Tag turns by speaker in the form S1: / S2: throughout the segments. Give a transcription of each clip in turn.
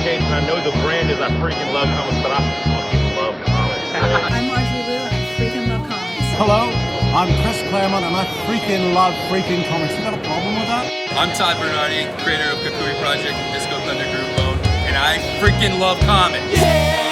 S1: case, and I know the brand is I freaking love comics, but I fucking love comics.
S2: I'm Marjorie Liu, and I freaking love comics.
S3: Hello, I'm Chris Claremont, and I freaking love freaking comics. You got a problem with that?
S4: I'm Todd Bernardi, creator of Kukui Project and Disco Thunder Groove Bone, and I freaking love comics.
S5: Yeah!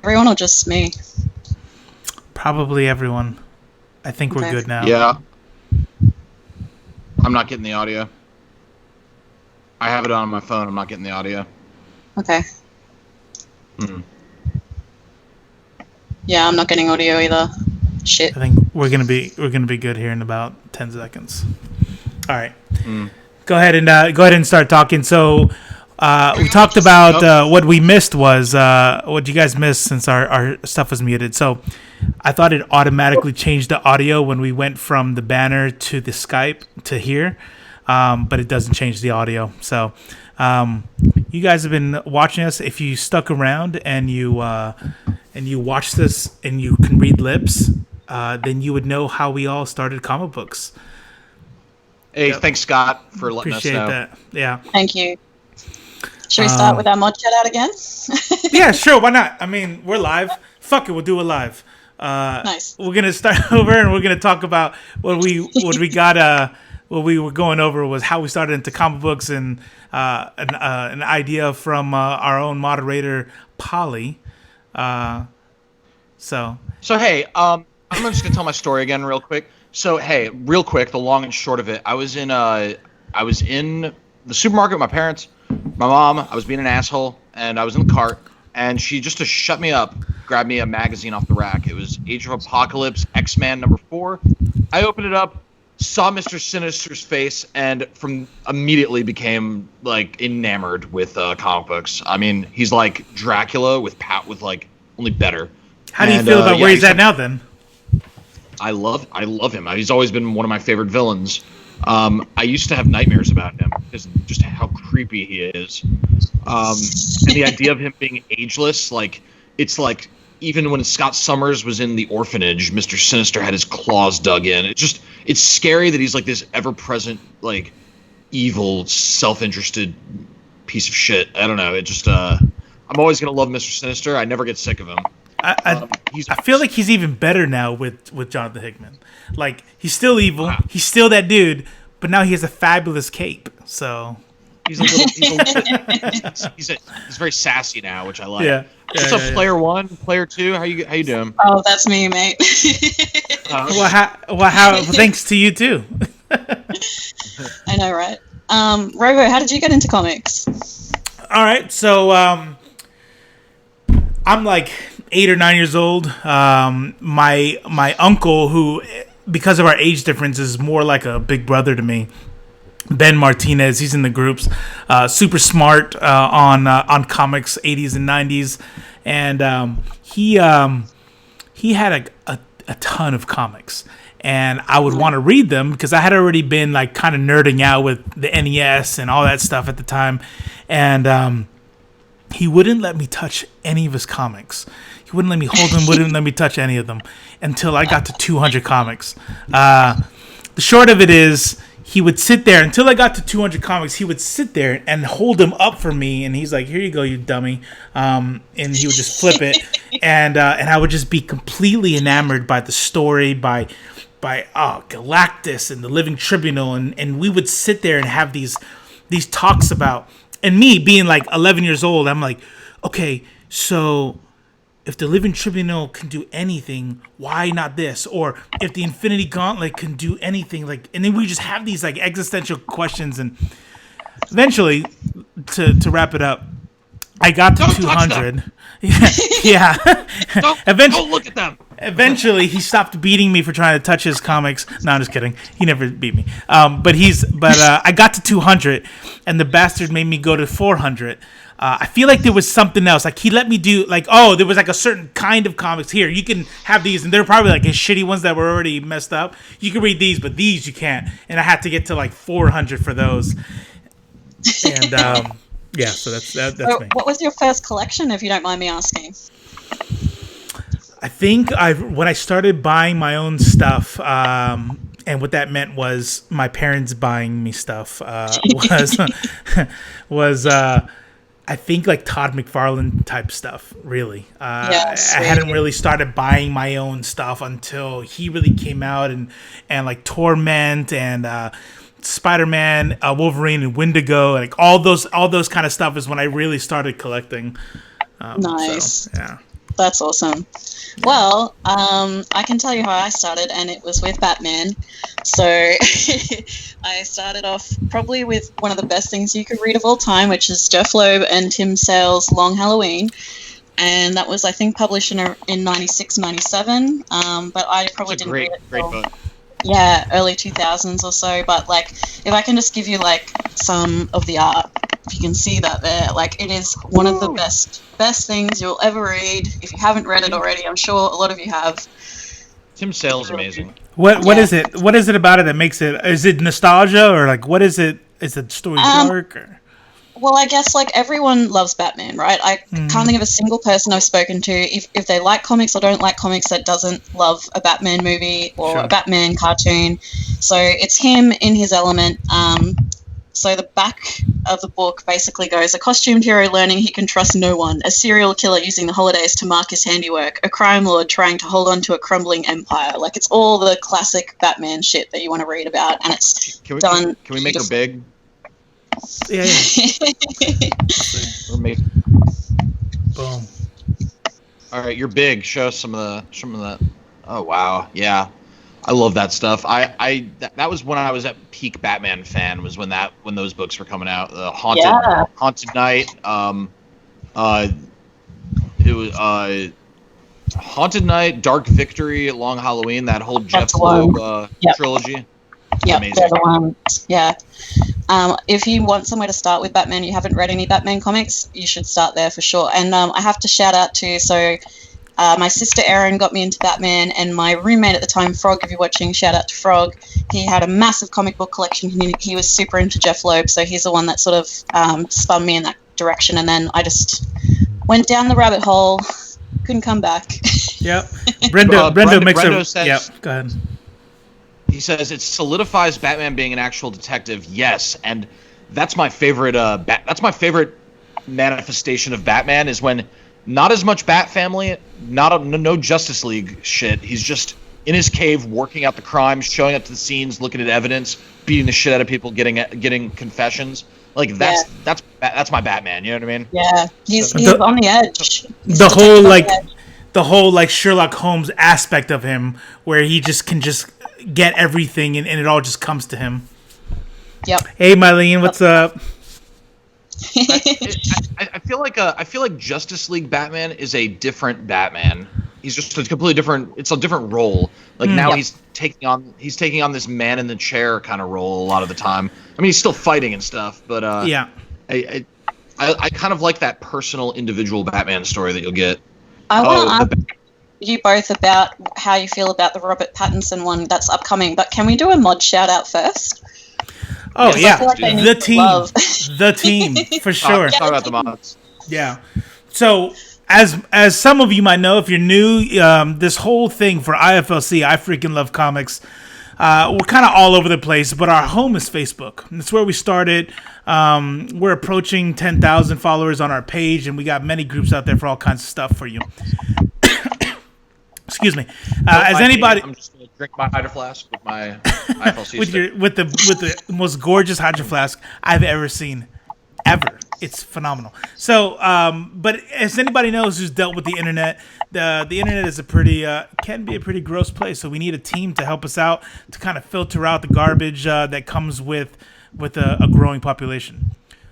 S5: everyone or just me?
S6: Probably everyone. I think we're good now.
S7: Yeah. I'm not getting the audio. I have it on my phone. I'm not getting the audio.
S5: Okay.
S7: Hmm.
S5: Yeah, I'm not getting audio either. Shit.
S6: I think we're gonna be good here in about 10 seconds. All right. Go ahead and start talking. So we talked about what we missed was what you guys missed since our stuff was muted. So I thought it automatically changed the audio when we went from the banner to the Skype to here, but it doesn't change the audio. So you guys have been watching us. If you stuck around and you watched this and you can read lips, then you would know how we all started comic books.
S7: Hey, thanks, Scott, for letting
S6: Appreciate
S7: us know.
S6: that. Yeah.
S5: Thank you. Should we start with our mod shout out again?
S6: Yeah, sure. Why not? I mean, we're live. Fuck it, we'll do it live.
S5: Nice.
S6: We're gonna start over, and we're gonna talk about what we got. What we were going over was how we started into comic books, and an idea from our own moderator, Polly. So
S7: hey, I'm just gonna tell my story again real quick. So hey, real quick, the long and short of it, I was in the supermarket with my parents, my mom. I was being an asshole, and I was in the cart, and she just to shut me up, grabbed me a magazine off the rack. It was Age of Apocalypse, X-Man #4. I opened it up, saw Mr. Sinister's face, and immediately became like enamored with comic books. I mean, he's like Dracula with like only better.
S6: how do you feel about where he's at now then?
S7: I love him. He's always been one of my favorite villains. I used to have nightmares about him because just how creepy he is. And the idea of him being ageless, like it's like even when Scott Summers was in the orphanage, Mr. Sinister had his claws dug in. It's scary that he's like this ever-present, like evil, self-interested piece of shit. I don't know. It just I'm always gonna love Mr. Sinister. I never get sick of him.
S6: I feel like he's even better now with Jonathan Hickman. Like he's still evil, he's still that dude, but now he has a fabulous cape. So
S7: he's very sassy now, which I like.
S6: Yeah.
S7: What's up, Player 1, Player 2? How you doing?
S5: Oh, that's me, mate.
S6: How? Thanks to you too.
S5: I know, right? Robo, how did you get into comics?
S6: All right, so I'm like 8 or 9 years old. My uncle, who because of our age difference is more like a big brother to me, Ben Martinez. He's in the groups. Super smart on comics, 80s and 90s, and he had a ton of comics. And I would want to read them because I had already been like kind of nerding out with the NES and all that stuff at the time. And he wouldn't let me touch any of his comics. He wouldn't let me hold them, wouldn't let me touch any of them until I got to 200 comics. The short of it is he would sit there until I got to 200 comics. He would sit there and hold them up for me. And he's like, here you go, you dummy. And he would just flip it. And I would just be completely enamored by the story, by Galactus and the Living Tribunal, and we would sit there and have these talks about, and me being like 11 years old, I'm like, okay, so if the Living Tribunal can do anything, why not this? Or if the Infinity Gauntlet can do anything, like, and then we just have these like existential questions, and eventually, to wrap it up, I got to 200. Yeah.
S7: Don't look at them.
S6: Eventually, he stopped beating me for trying to touch his comics. No, I'm just kidding. He never beat me. But I got to 200, and the bastard made me go to 400. I feel like there was something else. Like he let me do there was like a certain kind of comics here. You can have these, and they're probably like his shitty ones that were already messed up. You can read these, but these you can't. And I had to get to like 400 for those. And yeah, so that's me.
S5: What was your first collection, if you don't mind me asking?
S6: I think when I started buying my own stuff, and what that meant was my parents buying me stuff, was I think like Todd McFarlane type stuff, really. I hadn't really started buying my own stuff until he really came out, and like Torment and Spider-Man, Wolverine and Wendigo, like all those kind of stuff is when I really started collecting.
S5: Nice.
S6: So, yeah.
S5: That's awesome. Well, I can tell you how I started, and it was with Batman. So I started off probably with one of the best things you could read of all time, which is Jeff Loeb and Tim Sale's Long Halloween. And that was, I think, published in 96, 97. But I probably didn't read it.
S7: Great book.
S5: Yeah, early 2000s or so. But, like, if I can just give you, like, some of the art, if you can see that there, like, it is one of the best things you'll ever read. If you haven't read it already, I'm sure a lot of you have.
S7: Tim Sale's amazing.
S6: What is it? What is it about it that makes it? Is it nostalgia, or like what is it? Is the story dark? Or?
S5: Well, I guess like everyone loves Batman, right? I can't think of a single person I've spoken to, if they like comics or don't like comics, that doesn't love a Batman movie or a Batman cartoon. So it's him in his element. So the back of the book basically goes, a costumed hero learning he can trust no one, a serial killer using the holidays to mark his handiwork, a crime lord trying to hold on to a crumbling empire. Like, it's all the classic Batman shit that you want to read about, and it's done.
S7: Can we make her big?
S6: Yeah.
S7: Or make.
S6: Boom.
S7: All right, you're big. Show us some of that. Oh wow, yeah. I love that stuff. That was when I was at peak Batman fan. Was when those books were coming out. The Haunted Night. It was Haunted Night, Dark Victory, Long Halloween. That whole Jeff Loeb trilogy.
S5: Yeah,
S7: amazing.
S5: they're the ones. Yeah. If you want somewhere to start with Batman, you haven't read any Batman comics, you should start there for sure. And I have to shout out to my sister Erin got me into Batman, and my roommate at the time, Frog, if you're watching, shout out to Frog. He had a massive comic book collection. He was super into Jeff Loeb, so he's the one that sort of spun me in that direction. And then I just went down the rabbit hole, couldn't come back.
S6: Yep. Brendo
S7: says,
S6: yep. Go ahead.
S7: He says it solidifies Batman being an actual detective. Yes, and that's my favorite. That's my favorite manifestation of Batman is when. Not as much Bat Family, no Justice League shit. He's just in his cave working out the crimes, showing up to the scenes, looking at evidence, beating the shit out of people, getting confessions. Like that's my Batman. You know what I mean?
S5: Yeah, he's on the edge.
S6: The whole Sherlock Holmes aspect of him, where he just can get everything and it all just comes to him.
S5: Yep.
S6: Hey, Mylene, what's up?
S7: I feel like Justice League Batman is a different Batman. He's just a completely different. It's a different role. Like now he's taking on this man in the chair kind of role a lot of the time. I mean, he's still fighting and stuff, but I kind of like that personal, individual Batman story that you'll get.
S5: I want to ask you both about how you feel about the Robert Pattinson one that's upcoming. But can we do a mod shout out first?
S6: Oh yeah,
S5: like
S6: the team for sure.
S7: Talk about the mods.
S6: Yeah. So as some of you might know, if you're new, this whole thing for IFLC, I freaking love comics. We're kind of all over the place, but our home is Facebook. That's where we started. We're approaching 10,000 followers on our page, and we got many groups out there for all kinds of stuff for you. Excuse me. As anybody,
S7: I'm just gonna drink my hydro flask with my IFLC
S6: with the most gorgeous hydro flask I've ever seen, ever. It's phenomenal. So, but as anybody knows who's dealt with the internet, the internet is can be a pretty gross place. So we need a team to help us out to kind of filter out the garbage that comes with a growing population.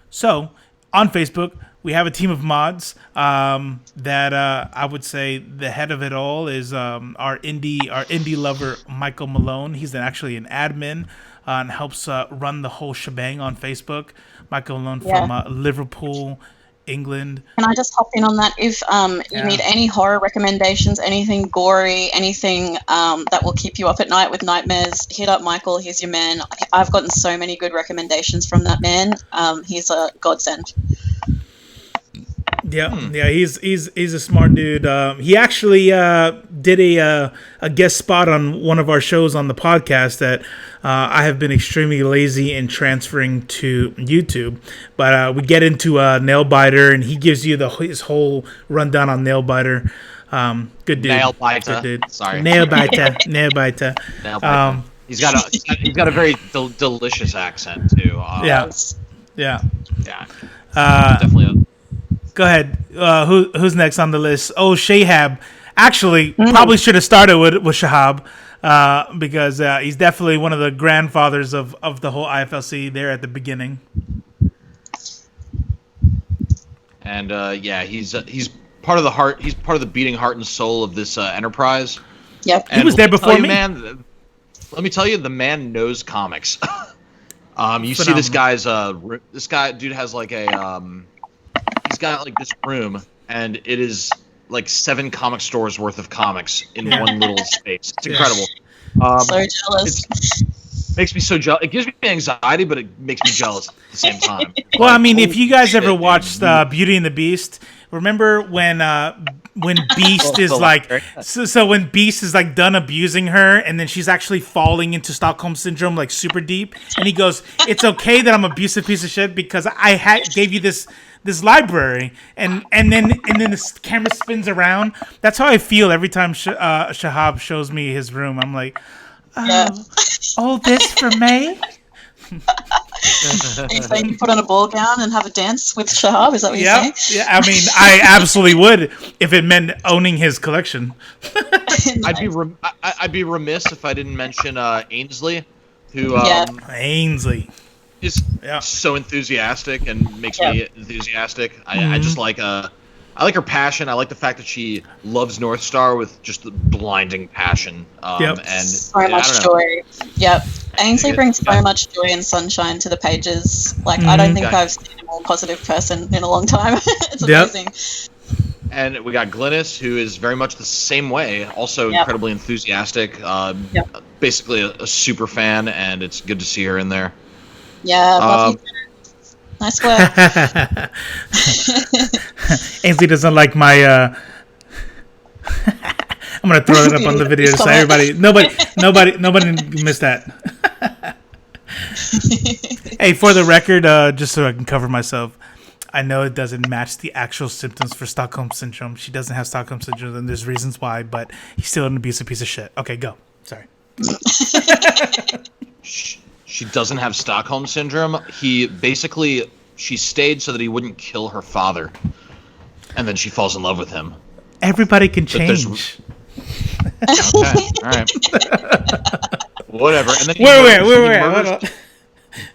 S6: So on Facebook, we have a team of mods that I would say the head of it all is our indie lover Michael Malone. He's actually an admin and helps run the whole shebang on Facebook. Michael Malone from Liverpool, England.
S5: Can I just hop in on that? If you need any horror recommendations, anything gory, anything that will keep you up at night with nightmares, hit up Michael. He's your man. I've gotten so many good recommendations from that man. He's a godsend.
S6: Yeah, he's a smart dude. He actually did a guest spot on one of our shows on the podcast that I have been extremely lazy in transferring to YouTube. But we get into Nailbiter, and he gives you his whole rundown on Nailbiter. Good dude.
S7: Nailbiter.
S6: Good dude.
S7: Sorry.
S6: Nailbiter.
S7: Nailbiter. He's got a very delicious accent too.
S6: Yeah.
S7: Definitely.
S6: Go ahead. Who's next on the list? Oh, Shahab. Actually, probably should have started with Shahab because he's definitely one of the grandfathers of the whole IFLC there at the beginning.
S7: And he's part of the heart. He's part of the beating heart and soul of this enterprise.
S5: Yep.
S7: And
S6: He was there before me.
S7: Man, let me tell you, the man knows comics. You see this guy's dude has like a he's got like this room, and it is like 7 comic stores worth of comics in one little space. It's incredible.
S5: So jealous.
S7: Makes me so jealous. It gives me anxiety, but it makes me jealous at the same time.
S6: Well, I mean, if you guys ever watched Beauty and the Beast, remember when Beast is like, so when Beast is like done abusing her, and then she's actually falling into Stockholm syndrome like super deep, and he goes, "It's okay that I'm an abusive piece of shit because I gave you this library," and then the camera spins around. That's how I feel every time Shahab shows me his room. I'm like, oh, this for May?
S5: Are you saying you put on a ball gown and have a dance with Shahab? Is that what you're saying?
S6: Yeah, I mean, I absolutely would if it meant owning his collection.
S7: I'd be remiss if I didn't mention Ainsley, who
S6: Ainsley
S7: is so enthusiastic and makes me enthusiastic. I just like I like her passion. I like the fact that she loves North Star with just the blinding passion. And
S5: so much joy. Yep. Ainsley brings so much joy and sunshine to the pages. Like, I don't think I've seen a more positive person in a long time. It's amazing.
S7: And we got Glynis, who is very much the same way, also incredibly enthusiastic, basically a super fan, and it's good to see her in there.
S5: Yeah, love you. Nice work.
S6: Ainsley doesn't like my. I'm gonna throw it up on the video so everybody, nobody missed that. Hey, for the record, just so I can cover myself, I know it doesn't match the actual symptoms for Stockholm syndrome. She doesn't have Stockholm syndrome, and there's reasons why, but he's still an abusive piece of shit. Okay, go. Sorry.
S7: She doesn't have Stockholm syndrome. She stayed so that he wouldn't kill her father, and then she falls in love with him.
S6: Everybody can change.
S7: Okay, all right. Whatever. And then
S6: wait.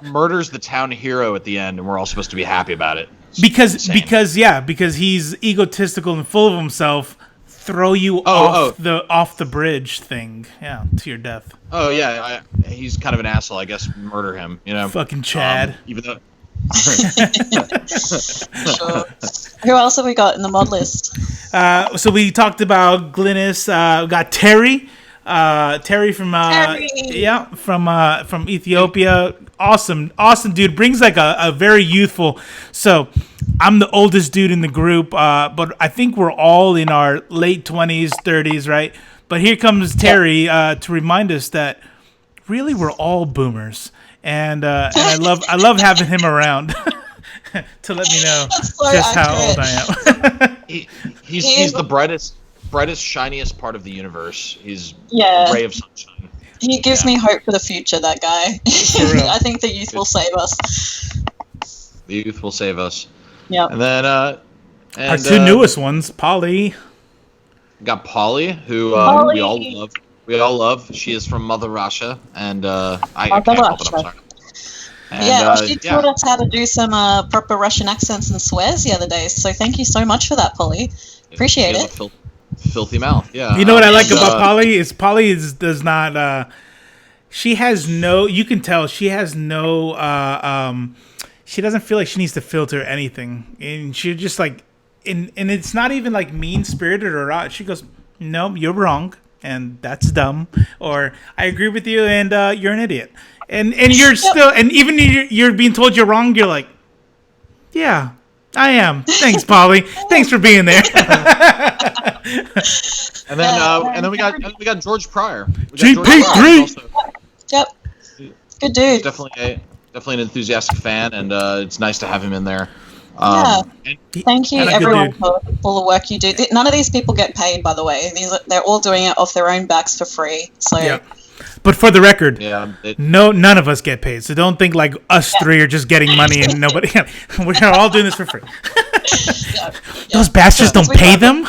S7: Murders the town hero at the end, and we're all supposed to be happy about it.
S6: Because he's egotistical and full of himself. Throw you off the bridge thing, to your death.
S7: Oh yeah, he's kind of an asshole. I guess murder him.
S6: Fucking Chad.
S7: Even though.
S5: Sure. Who else have we got in the mod list?
S6: So we talked about Glynis. We got Terry. Terry from from Ethiopia. Awesome dude. Brings like a very youthful. So I'm the oldest dude in the group, but I think we're all in our late 20s, 30s, right? But here comes Terry to remind us that really we're all boomers, and I love having him around to let me know just how old I am.
S7: He's the brightest, shiniest part of the universe. He's a ray of sunshine.
S5: He gives me hope for the future, that guy. I think the youth will save us.
S7: The youth will save us.
S5: Yeah.
S7: And then
S6: our two newest ones, Polly.
S7: We got Polly, who we all love. We all love. She is from Mother Russia, and I can't help it. I'm sorry. And,
S5: she taught us how to do some proper Russian accents and swears the other day. So thank you so much for that, Polly. Appreciate it.
S7: Filthy mouth. Yeah.
S6: You know what I like about Polly is does not. She has no. You can tell she has no. She doesn't feel like she needs to filter anything, and she just like, and it's not even like mean spirited or not. She goes, "No, you're wrong, and that's dumb," or "I agree with you, and you're an idiot," and you're still, and even you're being told you're wrong, you're like, "Yeah, I am. Thanks, Polly. Thanks for being there."
S7: And then we got George Pryor.
S6: GP3.
S5: Yep. Good dude.
S7: Definitely an enthusiastic fan, and it's nice to have him in there.
S5: Thank you, everyone, for all the work you do. None of these people get paid, by the way. They're all doing it off their own backs for free. So.
S6: Yeah. But for the record, none of us get paid. So don't think like us three are just getting money and nobody. We're all doing this for free. Those bastards don't pay them.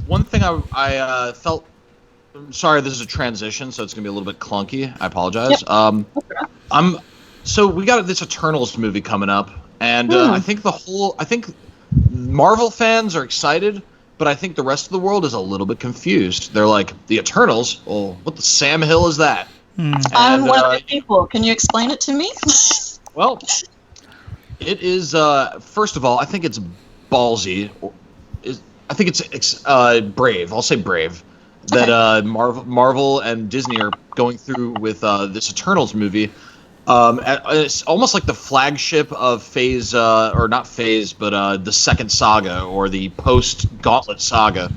S7: One thing I felt. Sorry, this is a transition, so it's gonna be a little bit clunky. I apologize. Yep. So we got this Eternals movie coming up, and I think Marvel fans are excited, but I think the rest of the world is a little bit confused. They're like, the Eternals? Well, what the Sam Hill is that?
S5: I'm one of the people. Can you explain it to me?
S7: Well, it is. First of all, I think it's ballsy. I think it's brave. I'll say brave. That Marvel and Disney are going through with this Eternals movie. It's almost like the flagship of Phase, or not Phase, but the second saga, or the post-Gauntlet saga,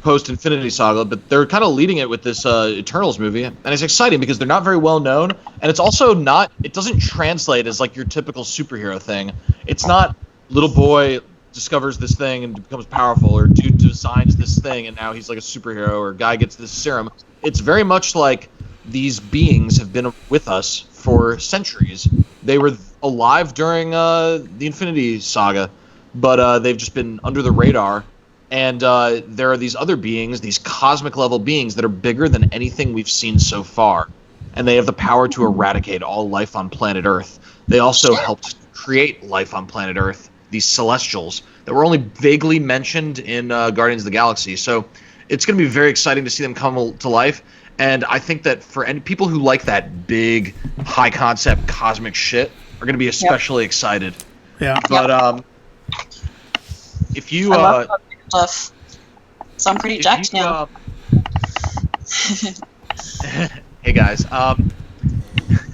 S7: post-Infinity saga. But they're kind of leading it with this Eternals movie, and it's exciting because they're not very well known, and it's also not. It doesn't translate as like your typical superhero thing. It's not little boy discovers this thing and becomes powerful, or dude designs this thing and now he's like a superhero, or guy gets this serum. It's very much like these beings have been with us for centuries. They were alive during the Infinity Saga, but they've just been under the radar. And there are these other beings, these cosmic level beings that are bigger than anything we've seen so far. And they have the power to eradicate all life on planet Earth. They also helped create life on planet Earth, these Celestials that were only vaguely mentioned in Guardians of the Galaxy. So it's going to be very exciting to see them come to life. And I think that for any people who like that big, high-concept cosmic shit are going to be especially excited.
S6: Yeah.
S7: But if you...
S5: I love that stuff. So I'm pretty jacked now.
S7: Hey, guys.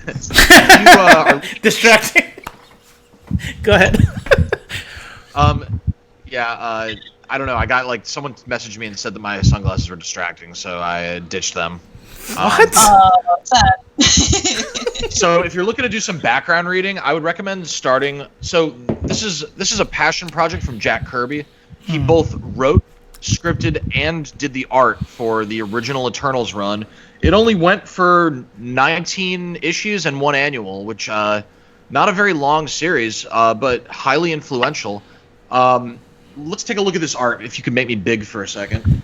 S7: If you are...
S6: Distracting. Go ahead.
S7: I don't know. I got someone messaged me and said that my sunglasses were distracting, so I ditched them.
S6: What?
S5: What's that?
S7: So if you're looking to do some background reading, I would recommend starting. So this is a passion project from Jack Kirby. He both wrote, scripted, and did the art for the original Eternals run. It only went for 19 issues and one annual, which not a very long series, but highly influential. Let's take a look at this art, if you could make me big for a second.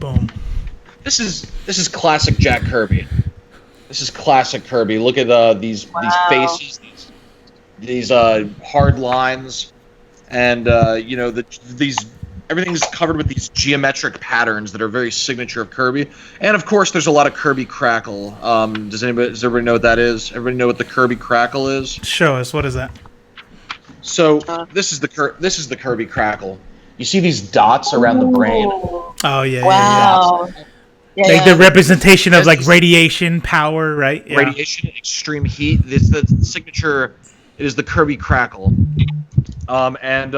S6: Boom.
S7: This is classic Jack Kirby. This is classic Kirby. Look at these faces, these hard lines, and these everything's covered with these geometric patterns that are very signature of Kirby. And of course, there's a lot of Kirby crackle. Does everybody know what that is? Everybody know what the Kirby crackle is?
S6: Show us. What is that?
S7: So this is the Kirby crackle. You see these dots around the brain?
S6: Oh yeah.
S5: Wow.
S6: Yeah. Like the representation of like radiation, power, right? Yeah.
S7: Radiation, extreme heat. It's the signature. It is the Kirby crackle. And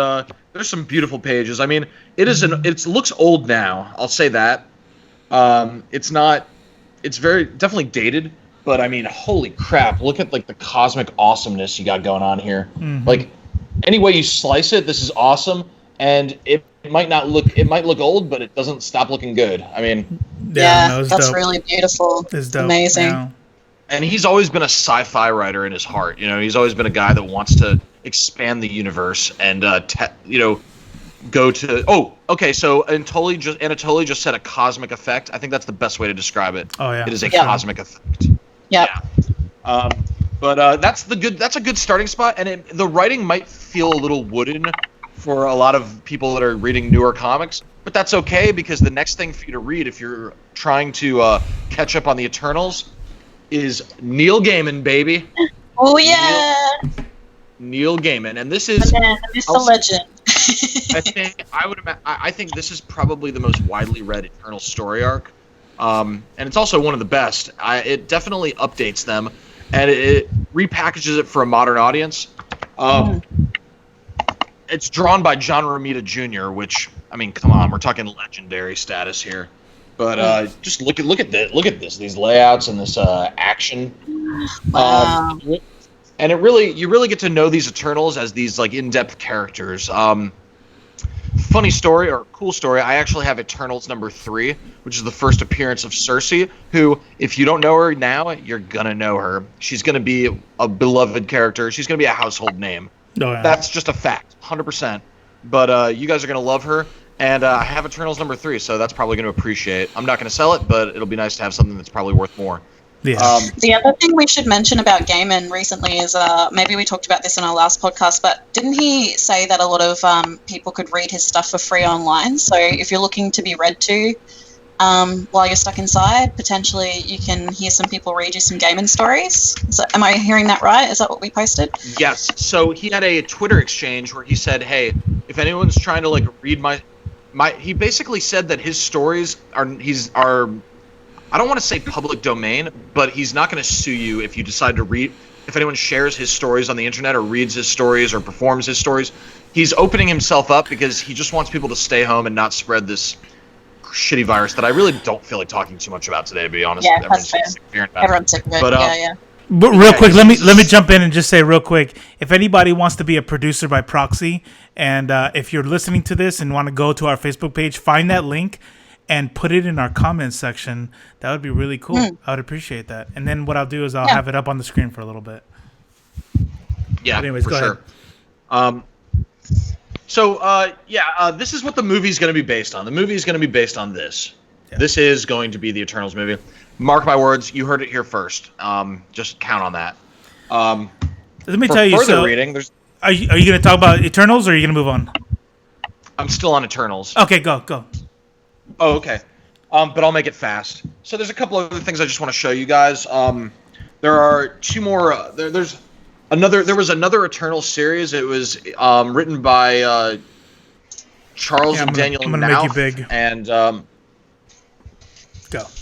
S7: there's some beautiful pages. I mean, it looks old now. I'll say that. It's definitely dated, but I mean, holy crap! Look at like the cosmic awesomeness you got going on here.
S6: Mm-hmm.
S7: Like, any way you slice it, this is awesome. And it might look old, but it doesn't stop looking good. I mean,
S5: that's
S6: dope.
S5: Really beautiful.
S6: It's dope.
S5: Amazing.
S6: Yeah.
S7: And he's always been a sci-fi writer in his heart. You know, he's always been a guy that wants to expand the universe and go to. Oh, okay. So Anatoly just said a cosmic effect. I think that's the best way to describe it.
S6: Oh yeah.
S7: It is a cosmic effect.
S5: Yep.
S7: Yeah. But that's a good starting spot, and the writing might feel a little wooden for a lot of people that are reading newer comics, but that's okay because the next thing for you to read if you're trying to catch up on the Eternals is Neil Gaiman, baby.
S5: Oh yeah.
S7: Neil Gaiman, and this is
S5: Mr. Legend.
S7: I think this is probably the most widely read Eternal story arc, and it's also one of the best. It definitely updates them, and it repackages it for a modern audience. It's drawn by John Romita Jr., which, I mean, come on, we're talking legendary status here. But just look at this, these layouts and this action.
S5: Wow.
S7: And you really get to know these Eternals as these like in-depth characters. funny story or cool story, I actually have Eternals #3, which is the first appearance of Cersei, who, if you don't know her now, you're going to know her. She's going to be a beloved character. She's going to be a household name.
S6: Oh, yeah.
S7: That's just a fact, 100%. But you guys are going to love her. And I have Eternals #3, so that's probably going to appreciate. I'm not going to sell it, but it'll be nice to have something that's probably worth more.
S6: Yeah.
S5: The other thing we should mention about Gaiman recently is maybe we talked about this in our last podcast, but didn't he say that a lot of people could read his stuff for free online? So if you're looking to be read to while you're stuck inside, potentially you can hear some people read you some Gaiman stories. Am I hearing that right? Is that what we posted?
S7: Yes. So he had a Twitter exchange where he said, "Hey, if anyone's trying to like read my," he basically said that his stories are I don't want to say public domain, but he's not going to sue you if you decide to read. If anyone shares his stories on the internet or reads his stories or performs his stories, he's opening himself up because he just wants people to stay home and not spread this shitty virus that I really don't feel like talking too much about today, to be honest.
S5: Yeah, that's fair. Everyone's sick of it. Yeah.
S6: But real quick, let me jump in and just say real quick, if anybody wants to be a producer by proxy, and if you're listening to this and want to go to our Facebook page, find that link and put it in our comments section. That would be really cool. I would appreciate that. And then what I'll do is I'll have it up on the screen for a little bit.
S7: Yeah,
S6: but anyways,
S7: for
S6: go
S7: sure.
S6: ahead.
S7: This is what the movie's going to be based on. The movie is going to be based on this. Yeah. This is going to be the Eternals movie. Mark my words, you heard it here first. Just count on that.
S6: Let me tell you, are you going to talk about Eternals or are you going to move on?
S7: I'm still on Eternals.
S6: Okay, go.
S7: Oh, okay. But I'll make it fast. So there's a couple other things I just want to show you guys. There are two more. There was another Eternals series. It was written by Charles and Daniel
S6: I'm gonna
S7: Knauf,
S6: make you big.
S7: And
S6: go.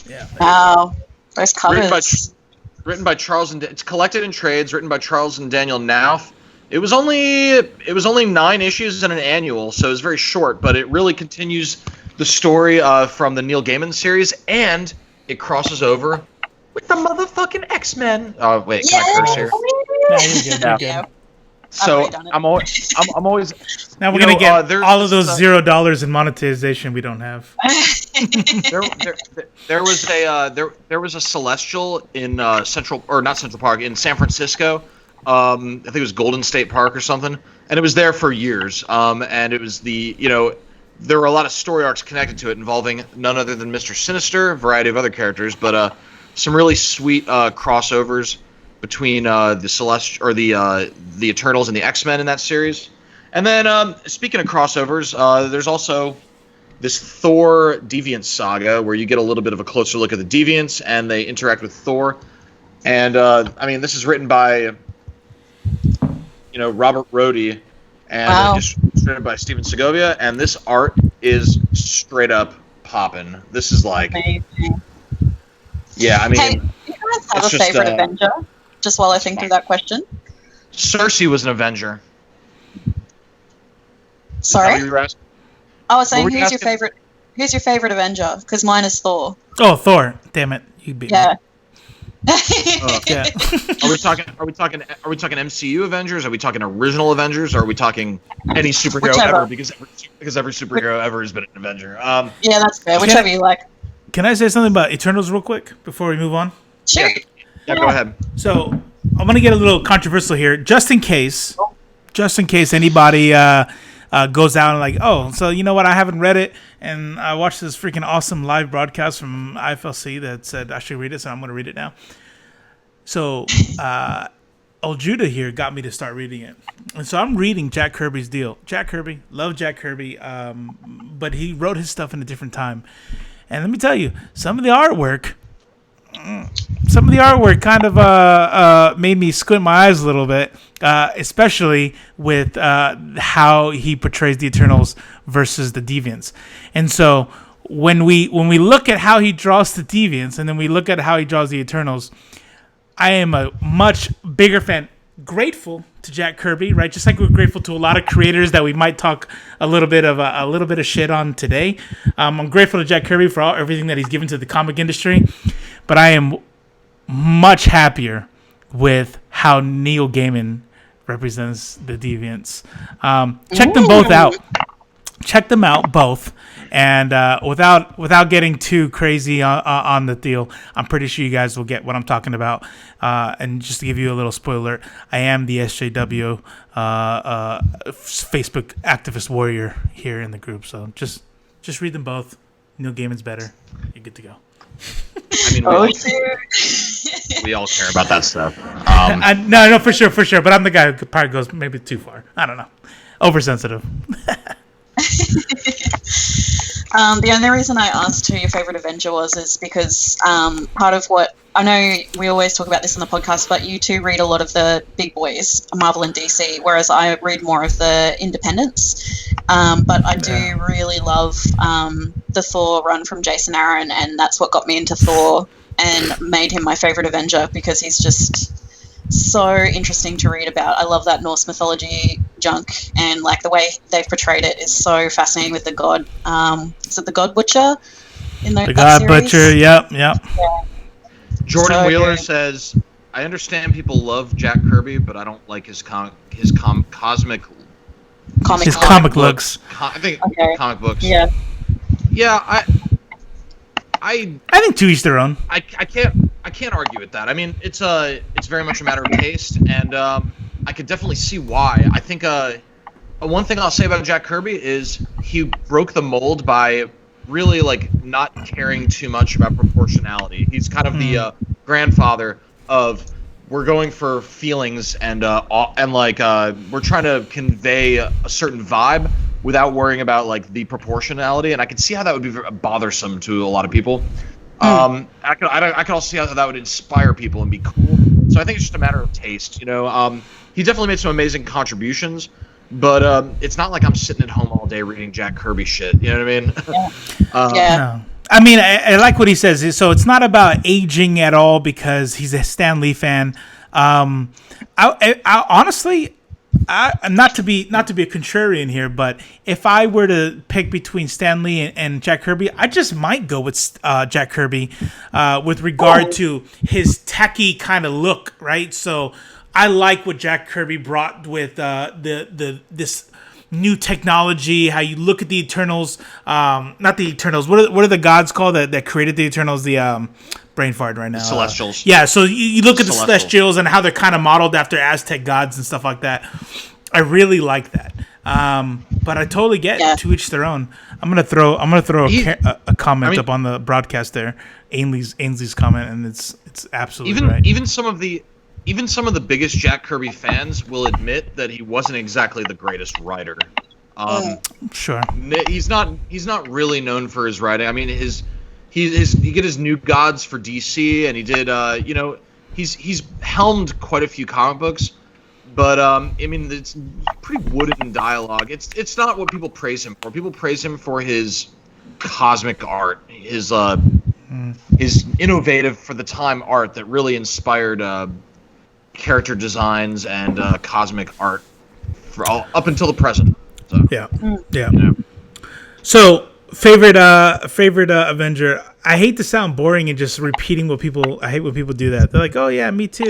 S6: Yeah.
S5: Wow. Those covers.
S7: Written by Charles and it's collected in trades. Written by Charles and Daniel Knauf. It was only 9 issues and an annual, so it was very short. But it really continues the story from the Neil Gaiman series, and it crosses over with the motherfucking X-Men. Oh wait, can I curse here?
S6: No, you're good.
S7: So I'm always.
S6: Now we're gonna get all of those $0 in monetization we don't have.
S7: there was a Celestial in not Central Park in San Francisco. I think it was Golden State Park or something, and it was there for years. And it was there were a lot of story arcs connected to it involving none other than Mr. Sinister, a variety of other characters, but some really sweet crossovers between the Eternals and the X-Men in that series. And then speaking of crossovers, there's also this Thor Deviants saga where you get a little bit of a closer look at the Deviants and they interact with Thor. And this is written by Robert Rohde and distributed by Steven Segovia, and this art is straight up poppin'. This is like
S5: amazing.
S7: Yeah, I mean,
S5: hey, do you guys have a favorite Avenger? Just while I think through that question.
S7: Cersei was an Avenger.
S5: Sorry? I was saying,
S7: who's
S5: your favorite Avenger? Because mine is Thor.
S6: Oh, Thor! Damn it, you beat me.
S5: Yeah.
S6: Yeah.
S7: Are we talking MCU Avengers? Are we talking original Avengers? Or are we talking any superhero ever? Because every superhero ever has been an Avenger.
S5: Yeah, that's fair. Whichever you like.
S6: Can I say something about Eternals real quick before we move on?
S5: Sure.
S7: Yeah, go ahead.
S6: So I'm gonna get a little controversial here, just in case anybody goes out and like, oh, so you know what? I haven't read it, and I watched this freaking awesome live broadcast from IFLC that said I should read it, so I'm gonna read it now. So old Judah here got me to start reading it, and so I'm reading Jack Kirby's deal. Jack Kirby, love Jack Kirby, but he wrote his stuff in a different time, and let me tell you, some of the artwork kind of made me squint my eyes a little bit, especially with how he portrays the Eternals versus the Deviants. And so when we look at how he draws the Deviants and then we look at how he draws the Eternals, I am a much bigger fan. Grateful to Jack Kirby, right? Just like we're grateful to a lot of creators that we might talk a little bit of shit on today. I'm grateful to Jack Kirby for everything that he's given to the comic industry, but I am much happier with how Neil Gaiman represents the Deviants. Check them both out. check them out both. And without getting too crazy on the deal, I'm pretty sure you guys will get what I'm talking about. And just to give you a little spoiler, I am the SJW Facebook activist warrior here in the group. So just read them both. Neil Gaiman's better. You're good to go.
S7: I mean, we all care about that stuff.
S6: No, for sure. But I'm the guy who probably goes maybe too far. I don't know. Oversensitive.
S5: The only reason I asked who your favorite Avenger was is because part of what I know, we always talk about this on the podcast, but you two read a lot of the big boys, Marvel and DC, whereas I read more of the independents. But I do really love the Thor run from Jason Aaron, and that's what got me into Thor and made him my favorite Avenger, because he's just so interesting to read about. I love that Norse mythology junk, and like the way they've portrayed it is so fascinating with the god. Is it the God Butcher?
S6: The God Butcher, yep. Yeah.
S7: Jordan
S5: So
S7: Wheeler
S5: good.
S7: says, "I understand people love Jack Kirby, but I don't like his cosmic
S6: comic looks.
S7: I think
S5: Okay.
S7: comic books.
S5: Yeah.
S7: Yeah, I
S6: think to each their own.
S7: I can't argue with that. I mean, it's very much a matter of taste, and I could definitely see why. I think one thing I'll say about Jack Kirby is he broke the mold by really like not caring too much about proportionality. He's kind of the grandfather of, we're going for feelings and we're trying to convey a certain vibe without worrying about like the proportionality, and I can see how that would be bothersome to a lot of people. I could also see how that would inspire people and be cool. So I think it's just a matter of taste, you know. He definitely made some amazing contributions, but it's not like I'm sitting at home all day reading Jack Kirby shit. You know what I mean?
S5: Yeah.
S6: No. I mean, I like what he says. So it's not about aging at all because he's a Stan Lee fan. I honestly, not to be a contrarian here, but if I were to pick between Stan Lee and Jack Kirby, I just might go with Jack Kirby with regard to his techie kind of look, right? So I like what Jack Kirby brought with this new technology, how you look at the Eternals, not the Eternals, what are the gods called that created the Eternals? The brain fart right now.
S7: Celestials.
S6: Yeah, so you look at the Celestials and how they're kind of modeled after Aztec gods and stuff like that. I really like that. But I totally get to each their own. I'm gonna throw a comment up on the broadcast there, Ainsley's comment, and it's absolutely right.
S7: Even some of the biggest Jack Kirby fans will admit that he wasn't exactly the greatest writer.
S6: Sure.
S7: He's not really known for his writing. I mean, he did his New Gods for DC, and he did he's helmed quite a few comic books, but I mean, it's pretty wooden in dialogue. It's not what people praise him for. People praise him for his cosmic art, his innovative for the time art that really inspired character designs and cosmic art for up until the present. So,
S6: yeah. So favorite Avenger. I hate to sound boring and just repeating what people. I hate when people do that. They're like, "Oh yeah, me too,"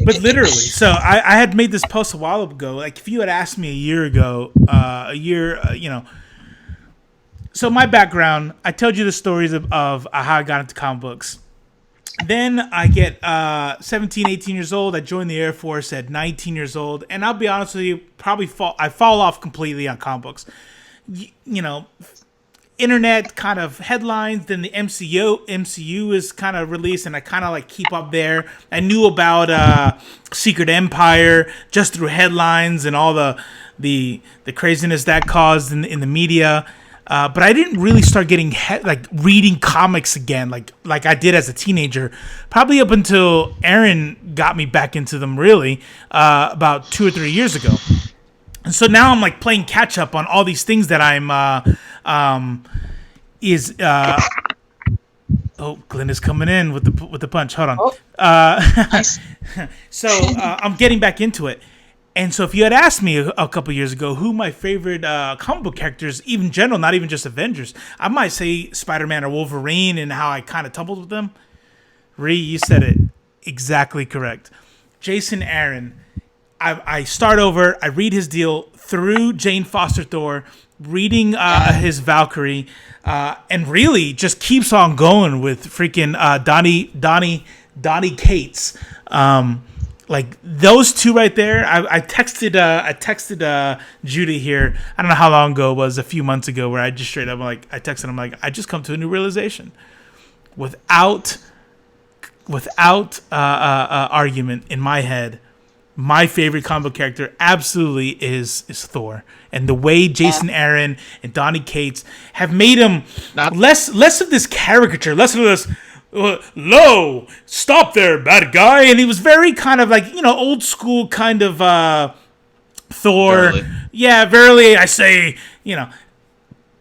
S6: but literally. So I had made this post a while ago. Like if you had asked me a year ago, So my background. I told you the stories of how I got into comic books. Then I get 17, 18 years old. I joined the Air Force at 19 years old. And I'll be honest with you, I fall off completely on comic books. Internet kind of headlines, then the MCU is kind of released, and I kind of like keep up there. I knew about Secret Empire just through headlines and all the craziness that caused in the media. But I didn't really start getting reading comics again, like I did as a teenager, probably up until Aaron got me back into them really about 2 or 3 years ago. And so now I'm like playing catch up on all these things that I'm Glenn is coming in with the punch. Hold on.
S5: Nice.
S6: So I'm getting back into it. And so if you had asked me a couple years ago who my favorite comic book characters, even in general, not even just Avengers, I might say Spider-Man or Wolverine and how I kind of tumbled with them. Ree, you said it exactly correct. Jason Aaron, I start over. I read his deal through Jane Foster Thor, reading his Valkyrie, and really just keeps on going with freaking Donnie Cates. Like those two right there. I texted Judy here. I don't know how long ago it was, a few months ago, where I just straight up I texted him like, I just come to a new realization, without argument in my head. My favorite comic book character absolutely is Thor, and the way Jason Aaron and Donnie Cates have made him less of this caricature, less of this "Lo, stop there, bad guy," and he was very kind of like, old school kind of Thor.
S7: Verily.
S6: Yeah, verily, I say,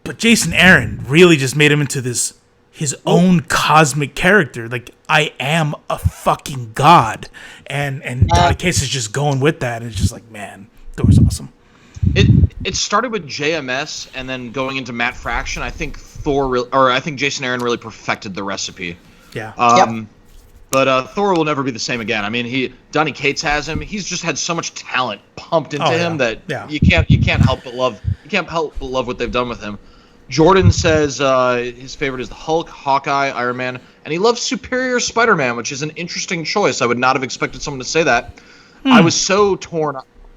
S6: but Jason Aaron really just made him into his own cosmic character. Like, I am a fucking god. And Donnie Cates is just going with that. And it's just like, man, Thor's awesome.
S7: It started with JMS and then going into Matt Fraction. I think Jason Aaron really perfected the recipe.
S6: Yeah.
S7: But Thor will never be the same again. I mean, Donnie Cates has him. He's just had so much talent pumped into him that you can't help but love what they've done with him. Jordan says his favorite is the Hulk, Hawkeye, Iron Man, and he loves Superior Spider-Man, which is an interesting choice. I would not have expected someone to say that. I was so torn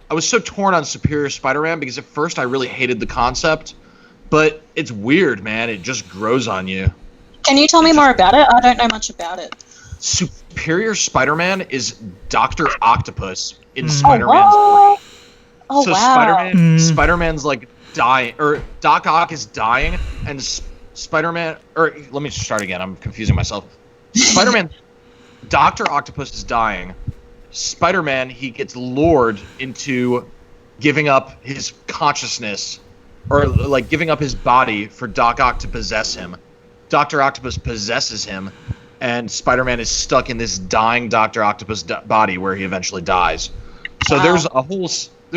S7: on Superior Spider-Man because at first I really hated the concept, but it's weird, man. It just grows on you.
S5: Can you tell me more about it? I don't know much about it.
S7: Superior Spider-Man is Dr. Octopus in Spider-Man's brain.
S5: Oh,
S7: so
S5: wow.
S7: Spider-Man's like dying, or Doc Ock is dying, and Spider-Man, or let me start again, I'm confusing myself. Spider-Man, Dr. Octopus is dying. Spider-Man, he gets lured into giving up his consciousness, or like giving up his body for Doc Ock to possess him. Dr. Octopus possesses him, and Spider-Man is stuck in this dying Dr. Octopus body where he eventually dies. So there's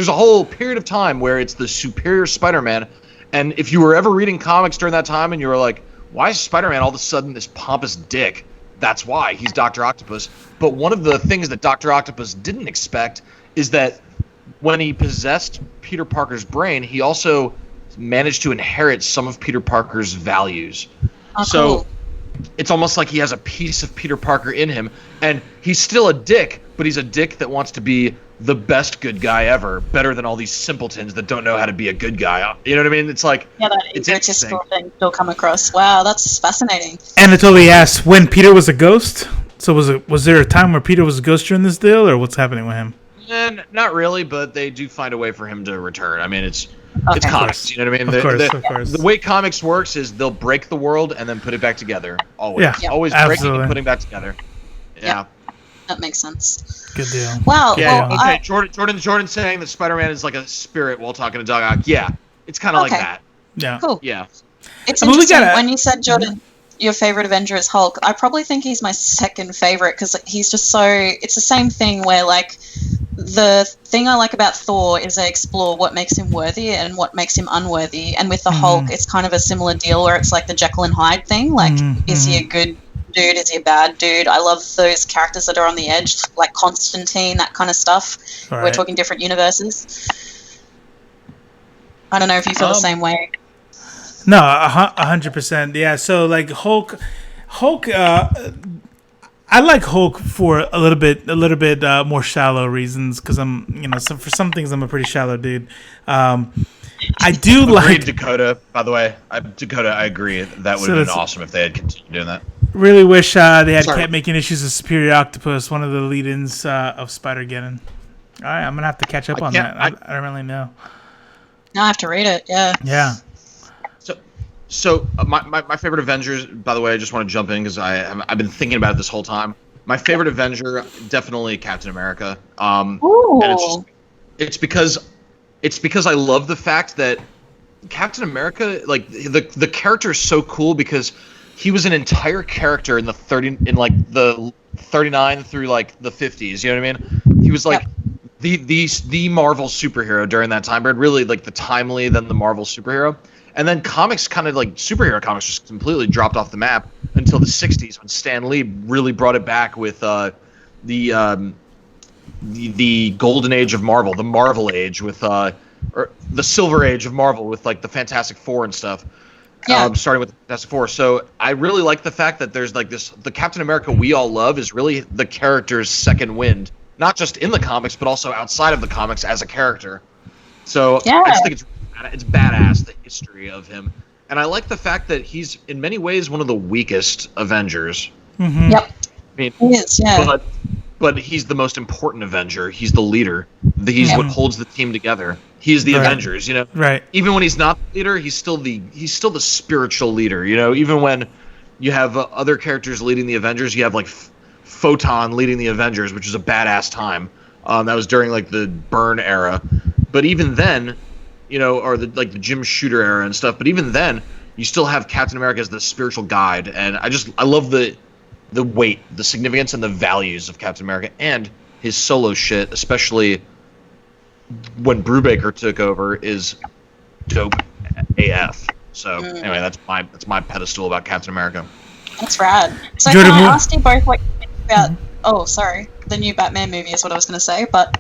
S7: a whole period of time where it's the Superior Spider-Man, and if you were ever reading comics during that time and you were like, why is Spider-Man all of a sudden this pompous dick? That's why. He's Dr. Octopus. But one of the things that Dr. Octopus didn't expect is that when he possessed Peter Parker's brain, he also managed to inherit some of Peter Parker's values. So it's almost like he has a piece of Peter Parker in him, and he's still a dick, but he's a dick that wants to be the best good guy ever, better than all these simpletons that don't know how to be a good guy. You know what I mean? It's like,
S5: that egotistical thing still come across. Wow, that's fascinating.
S6: And I totally asked when Peter was a ghost. So was there a time where Peter was a ghost during this deal, or what's happening with him?
S7: Not really, but they do find a way for him to return. I mean, it's comics. You know what I mean?
S6: Of course.
S7: The way comics works is they'll break the world and then put it back together. Always.
S6: Yeah,
S7: Always
S6: absolutely.
S7: breaking and putting back together. Yeah.
S5: That makes sense.
S6: Good deal.
S5: Wow.
S7: Yeah.
S5: Well,
S7: Okay. Jordan saying that Spider-Man is like a spirit while talking to Doc Ock. Yeah. It's kind of like that.
S6: Yeah.
S5: Cool.
S7: Yeah.
S5: It's interesting when you said, Jordan, your favorite Avenger is Hulk. I probably think he's my second favorite because he's just so. It's the same thing where like the thing I like about Thor is they explore what makes him worthy and what makes him unworthy. And with the Hulk, it's kind of a similar deal where it's like the Jekyll and Hyde thing. Like, is he a good dude? Is he a bad dude? I love those characters that are on the edge, like Constantine, that kind of stuff.
S6: Right.
S5: We're talking different universes. I don't know if you feel the same way.
S6: No, 100%. Yeah. So like Hulk. I like Hulk for a little bit more shallow reasons because for some things I'm a pretty shallow dude. I do like
S7: Dakota. By the way, Dakota, I agree. That would have been awesome if they had continued doing that.
S6: Really wish they had kept making issues of Superior Octopus, one of the lead-ins of Spider-Geddon. All right, I'm gonna have to catch up on that. I don't really know.
S5: Now I have to read it. Yeah.
S6: Yeah.
S7: So my favorite Avengers, by the way, I just want to jump in because I've been thinking about it this whole time. My favorite Avenger, definitely Captain America. And it's because I love the fact that Captain America, like the character is so cool because he was an entire character in the 39 through like the 50s. You know what I mean? He was like the Marvel superhero during that time period, really like the timely then the Marvel superhero. And then comics kind of like superhero comics just completely dropped off the map until the 60s when Stan Lee really brought it back with the the golden age of Marvel, the Marvel age with or the Silver Age of Marvel with like the Fantastic Four and stuff.
S5: Yeah.
S7: Starting with the Fantastic Four. So I really like the fact that there's like this, the Captain America we all love is really the character's second wind, not just in the comics, but also outside of the comics as a character. So I just think it's badass, the history of him. And I like the fact that he's in many ways one of the weakest Avengers.
S6: Mm-hmm.
S5: Yep.
S7: I mean,
S5: He is, yeah.
S7: but he's the most important Avenger. He's the leader. He's what holds the team together. He's the Avengers, you know.
S6: Right.
S7: Even when he's not the leader, he's still the spiritual leader, you know. Even when you have other characters leading the Avengers, you have like Photon leading the Avengers, which is a badass time. That was during like the Byrne era. But even then, you know, or the Jim Shooter era and stuff. But even then, you still have Captain America as the spiritual guide, and I love the weight, the significance, and the values of Captain America and his solo shit, especially when Brubaker took over, is dope AF. So anyway, that's my pedestal about Captain America.
S5: That's rad. So
S6: Jordan,
S5: can I ask you both what you think about? Oh, sorry, the new Batman movie is what I was going to say, but.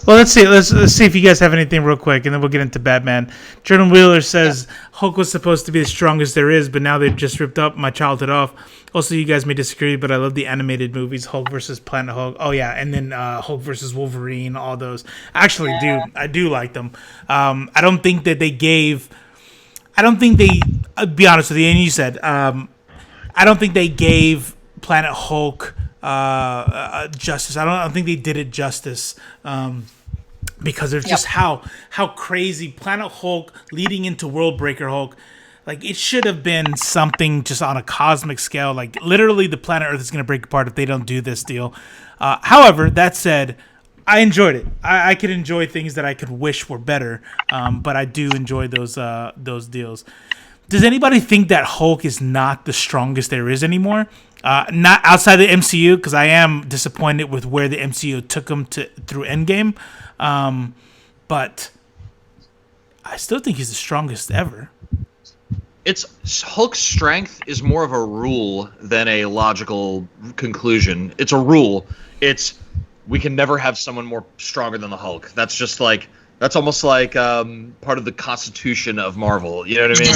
S6: Well, let's see. Let's see if you guys have anything real quick, and then we'll get into Batman. Jordan Wheeler says Hulk was supposed to be the strongest there is, but now they've just ripped up my childhood off. Also, you guys may disagree, but I love the animated movies, Hulk versus Planet Hulk. Oh yeah, and then Hulk versus Wolverine, all those. Actually, I do like them. I don't think that they gave. I don't think they. I'll be honest with you, and you said. I don't think they gave Planet Hulk justice. I don't think they did it justice. Because of just how crazy Planet Hulk leading into World Breaker Hulk, like it should have been something just on a cosmic scale. Like literally, the planet Earth is going to break apart if they don't do this deal. However, that said, I enjoyed it. I could enjoy things that I could wish were better, but I do enjoy those deals. Does anybody think that Hulk is not the strongest there is anymore? Not outside the MCU, because I am disappointed with where the MCU took him through Endgame. But I still think he's the strongest ever.
S7: Hulk's strength is more of a rule than a logical conclusion. It's a rule. We can never have someone more stronger than the Hulk. That's just like that's almost like part of the constitution of Marvel. You know what I mean?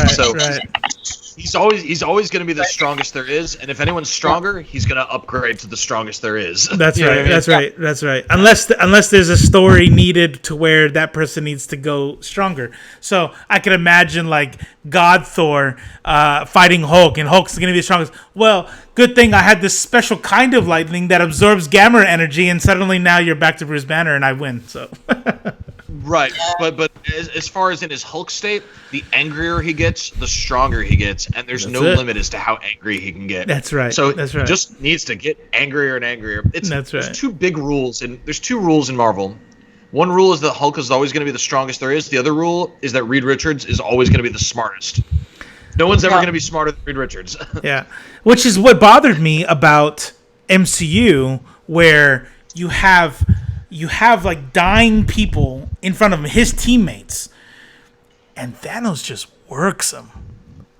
S7: He's always going to be the strongest there is, and if anyone's stronger, he's going to upgrade to the strongest there is.
S6: That's right. I mean? That's right. Unless there's a story needed to where that person needs to go stronger. So I can imagine like God Thor fighting Hulk, and Hulk's going to be the strongest. Well, good thing I had this special kind of lightning that absorbs gamma energy, and suddenly now you're back to Bruce Banner, and I win. So.
S7: Right, but as far as in his Hulk state, the angrier he gets, the stronger he gets, and there's no limit as to how angry he can get.
S6: That's right.
S7: So
S6: that's right.
S7: He just needs to get angrier and angrier.
S6: That's right.
S7: There's two big rules, and there's two rules in Marvel. One rule is that Hulk is always going to be the strongest there is. The other rule is that Reed Richards is always going to be the smartest. No one's ever going to be smarter than Reed Richards.
S6: Yeah, which is what bothered me about MCU, where you have like dying people in front of him, his teammates, and Thanos just works him.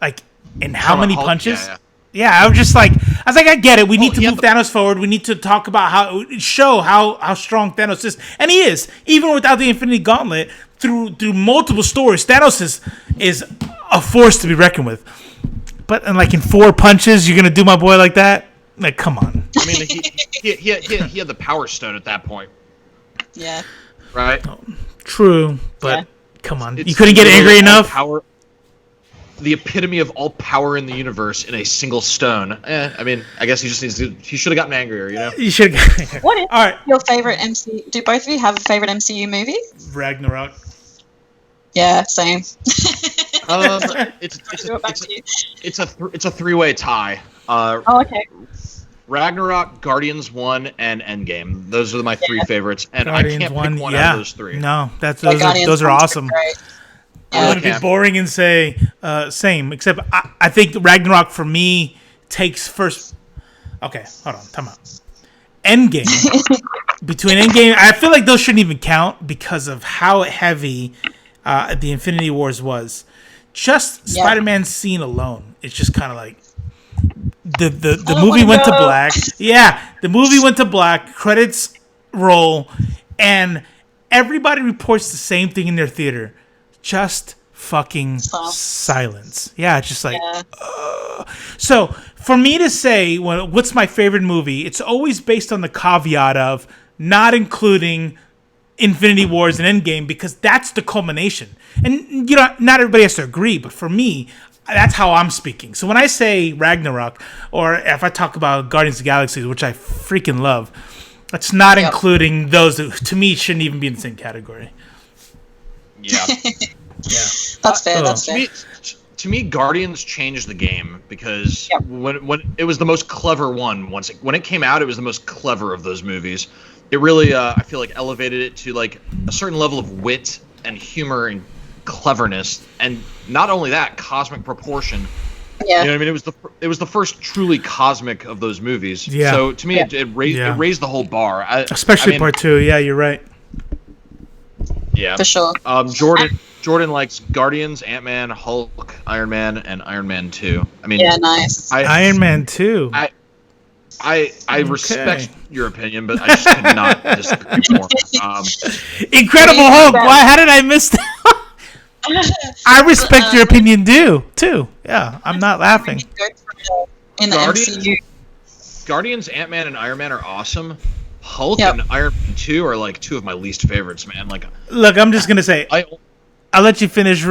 S6: Like, in how many punches? Yeah, I was like, I get it. We need to move Thanos forward. We need to talk about show how strong Thanos is, and he is. Even without the Infinity Gauntlet, through multiple stories, Thanos is a force to be reckoned with. But like in 4 punches, you're gonna do my boy like that? Like, come on.
S7: I mean, he had the Power Stone at that point.
S5: Yeah.
S7: Right?
S6: Oh, true, but come on. You couldn't get angry enough?
S7: The epitome of all power in the universe in a single stone. I mean, I guess he should have gotten angrier, you know?
S6: You should have.
S5: What is
S6: all right.
S5: your favorite MCU? Do both of you have a favorite MCU movie?
S6: Ragnarok.
S5: Yeah, same.
S7: It's a three-way tie.
S5: Okay.
S7: Ragnarok, Guardians 1, and Endgame. Those are my 3 favorites, and
S6: Guardians
S7: I can't pick one out of those 3.
S6: No, those are awesome. I want to be boring and say same, except I think Ragnarok for me takes first. Okay, hold on, time out. Endgame. Between Endgame, I feel like those shouldn't even count because of how heavy the Infinity Wars was. Just Spider-Man's scene alone, it's just kind of like the movie went to black. Yeah, the movie went to black. Credits roll, and everybody reports the same thing in their theater. Just fucking silence. Yeah, it's just like... So, for me to say, what's my favorite movie, it's always based on the caveat of not including Infinity Wars and Endgame, because that's the culmination. And, not everybody has to agree, but for me, that's how I'm speaking. So when I say Ragnarok, or if I talk about Guardians of the Galaxy, which I freaking love, that's not including those that, to me, shouldn't even be in the same category.
S7: Yeah.
S5: That's fair. That's fair.
S7: To me, Guardians changed the game because when it was the most clever one. When it came out, it was the most clever of those movies. It really, I feel like, elevated it to like a certain level of wit and humor and cleverness, and not only that, cosmic proportion.
S5: Yeah.
S7: You know what I mean? It was the first truly cosmic of those movies.
S6: Yeah.
S7: So to me, it raised the whole bar.
S6: Especially part 2. Yeah, you're right.
S7: Yeah.
S5: For sure.
S7: Jordan likes Guardians, Ant-Man, Hulk, Iron Man, and Iron Man 2. I mean,
S5: nice.
S6: Iron Man 2.
S7: I respect your opinion, but I just cannot disagree more.
S6: Incredible Hulk. Why? How did I miss that? I respect your opinion too. Yeah, I'm not laughing.
S5: In the MCU.
S7: Guardians, Ant-Man, and Iron Man are awesome. Hulk and Iron Man 2 are like two of my least favorites, man. Like,
S6: look, I'm just gonna say, I'll let you finish.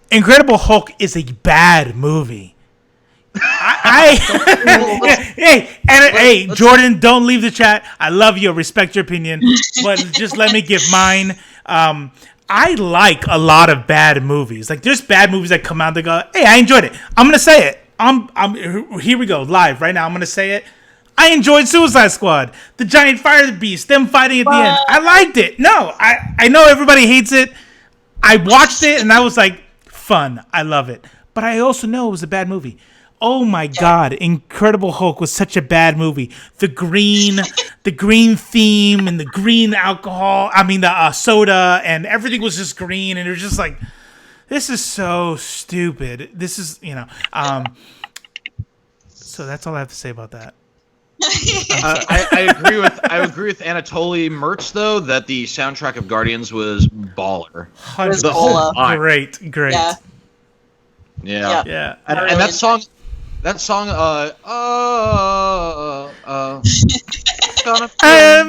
S6: Incredible Hulk is a bad movie. Hey, Jordan, don't leave the chat. I love you. I respect your opinion, but just let me give mine. I like a lot of bad movies. Like, there's bad movies that come out that go, hey, I enjoyed it. I'm gonna say it. Here we go, live right now. I'm gonna say it. I enjoyed Suicide Squad, the giant fire beast, them fighting at the end. I liked it. No, I know everybody hates it. I watched it and I was like, fun. I love it. But I also know it was a bad movie. Oh my God, Incredible Hulk was such a bad movie. The green theme and the green alcohol. I mean, the soda, and everything was just green, and it was just like, this is so stupid. This is, so that's all I have to say about that.
S7: I agree with Anatoly Mertz though that the soundtrack of Guardians was baller.
S5: The whole
S6: great.
S7: Yeah. And that song.
S6: I'm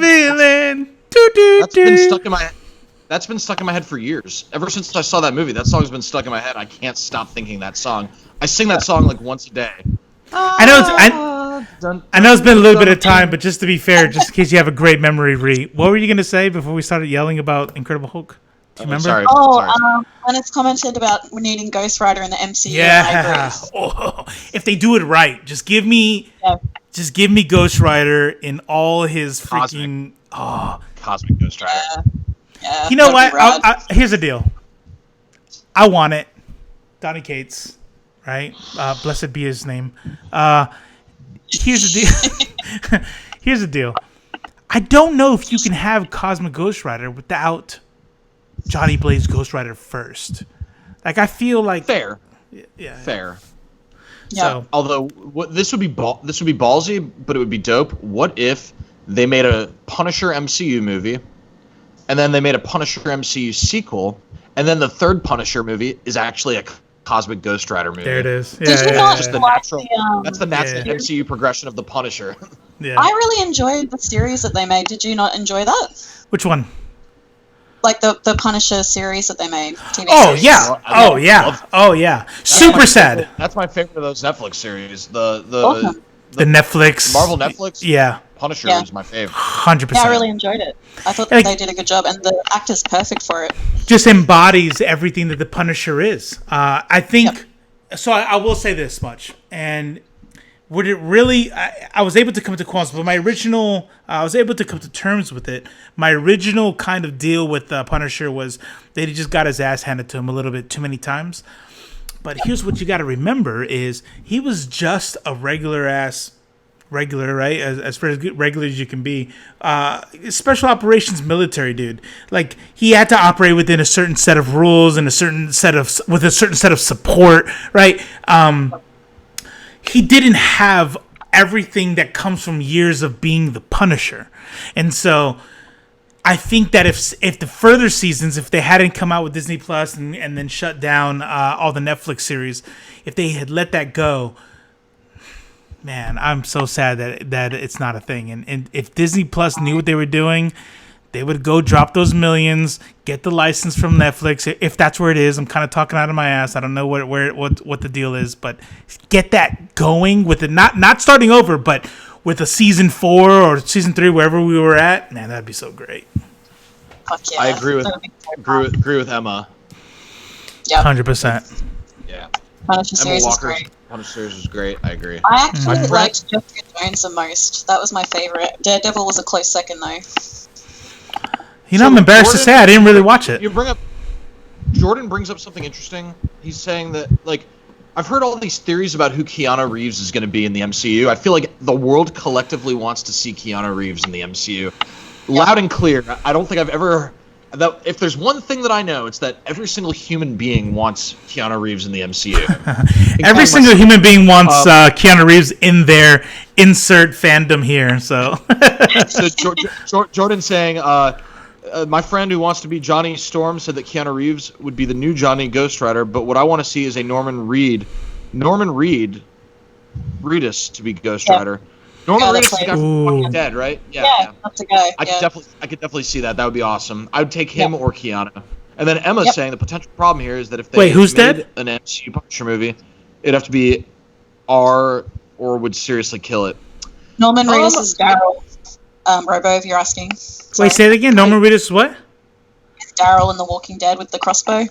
S6: feeling.
S7: That's been stuck in my head for years. Ever since I saw that movie, that song's been stuck in my head. I can't stop thinking that song. I sing that song like once a day.
S6: I know it's been a little bit of time, but just to be fair, just in case you have a great memory, what were you going to say before we started yelling about Incredible Hulk? Do you remember?
S7: Sorry.
S5: When it's commented about needing Ghost Rider in the MCU.
S6: Yeah. If they do it right, just give me Ghost Rider in all his freaking
S7: Cosmic Ghost Rider.
S5: Yeah,
S6: you know what? Here's the deal. I want it. Donny Cates, right? Blessed be his name. Here's the deal. Here's the deal. I don't know if you can have Cosmic Ghost Rider without Johnny Blaze Ghost Rider first. Like, I feel like
S7: fair.
S6: Yeah.
S7: Fair.
S5: Yeah.
S6: So,
S7: although this would be ballsy, but it would be dope. What if they made a Punisher MCU movie, and then they made a Punisher MCU sequel, and then the third Punisher movie is actually a Cosmic Ghost Rider movie?
S6: there it is.
S5: Did you not
S7: Just the
S5: like
S7: natural. That's the natural MCU progression of the Punisher.
S6: Yeah.
S5: I really enjoyed the series that they made. Did you not enjoy that?
S6: Which one?
S5: Like the Punisher series that they made. TV
S6: Oh
S5: series.
S6: yeah. Oh yeah. Super sad.
S7: That's my favorite of those Netflix series. The
S6: Netflix.
S7: Marvel Netflix.
S6: Yeah.
S7: Punisher is my favorite.
S6: 100%.
S5: Yeah, I really enjoyed it. I thought they did a good job, and the actor's perfect for it.
S6: Just embodies everything that the Punisher is. I think. So I will say this much, and would it really? I was able to come to qualms, but I was able to come to terms with it. My original kind of deal with Punisher was that he just got his ass handed to him a little bit too many times. But here's what you got to remember: is he was just a regular, right? As far as regular as you can be. Special operations military dude. Like, he had to operate within a certain set of rules and with a certain set of support, right? He didn't have everything that comes from years of being the Punisher. And so I think that if the further seasons, if they hadn't come out with Disney Plus and then shut down all the Netflix series, if they had let that go, man, I'm so sad that it's not a thing. And if Disney Plus knew what they were doing, they would go drop those millions, get the license from Netflix, if that's where it is. I'm kind of talking out of my ass. I don't know what the deal is, but get that going with it, not starting over, but with a season 4 or season 3, wherever we were at. Man, that'd be so great.
S5: Fuck yeah.
S7: I agree with Emma.
S5: Yeah.
S6: 100%.
S7: Yeah.
S5: Punisher
S7: Emma
S5: series is
S7: Walker's
S5: great.
S7: Punisher series was great. I agree.
S5: I actually
S7: Mhm.
S5: liked Jessica Jones the most. That was my favorite. Daredevil was a close second though.
S6: You know, I'm embarrassed to say I didn't really watch it.
S7: Jordan brings up something interesting. He's saying that, like, I've heard all these theories about who Keanu Reeves is going to be in the MCU. I feel like the world collectively wants to see Keanu Reeves in the MCU. Loud and clear. I don't think I've ever... If there's one thing that I know, it's that every single human being wants Keanu Reeves in the MCU.
S6: Every single human being wants Keanu Reeves in their insert fandom here. So,
S7: Jordan saying... my friend who wants to be Johnny Storm said that Keanu Reeves would be the new Johnny Ghost Rider, but what I want to see is a Norman Reedus to be Ghost Rider. Norman Reedus is the guy from Walking Dead, right?
S5: Yeah, that's a guy.
S7: I could definitely see that. That would be awesome. I would take him or Keanu. And then Emma's saying the potential problem here is that if they
S6: who's
S7: made
S6: dead?
S7: an MCU Punisher movie, it'd have to be R or would seriously kill it.
S5: Norman Reedus is Daryl. Robo, if you're asking.
S6: Wait, say it again. Norman Reedus is what?
S5: Daryl in The Walking Dead with the crossbow.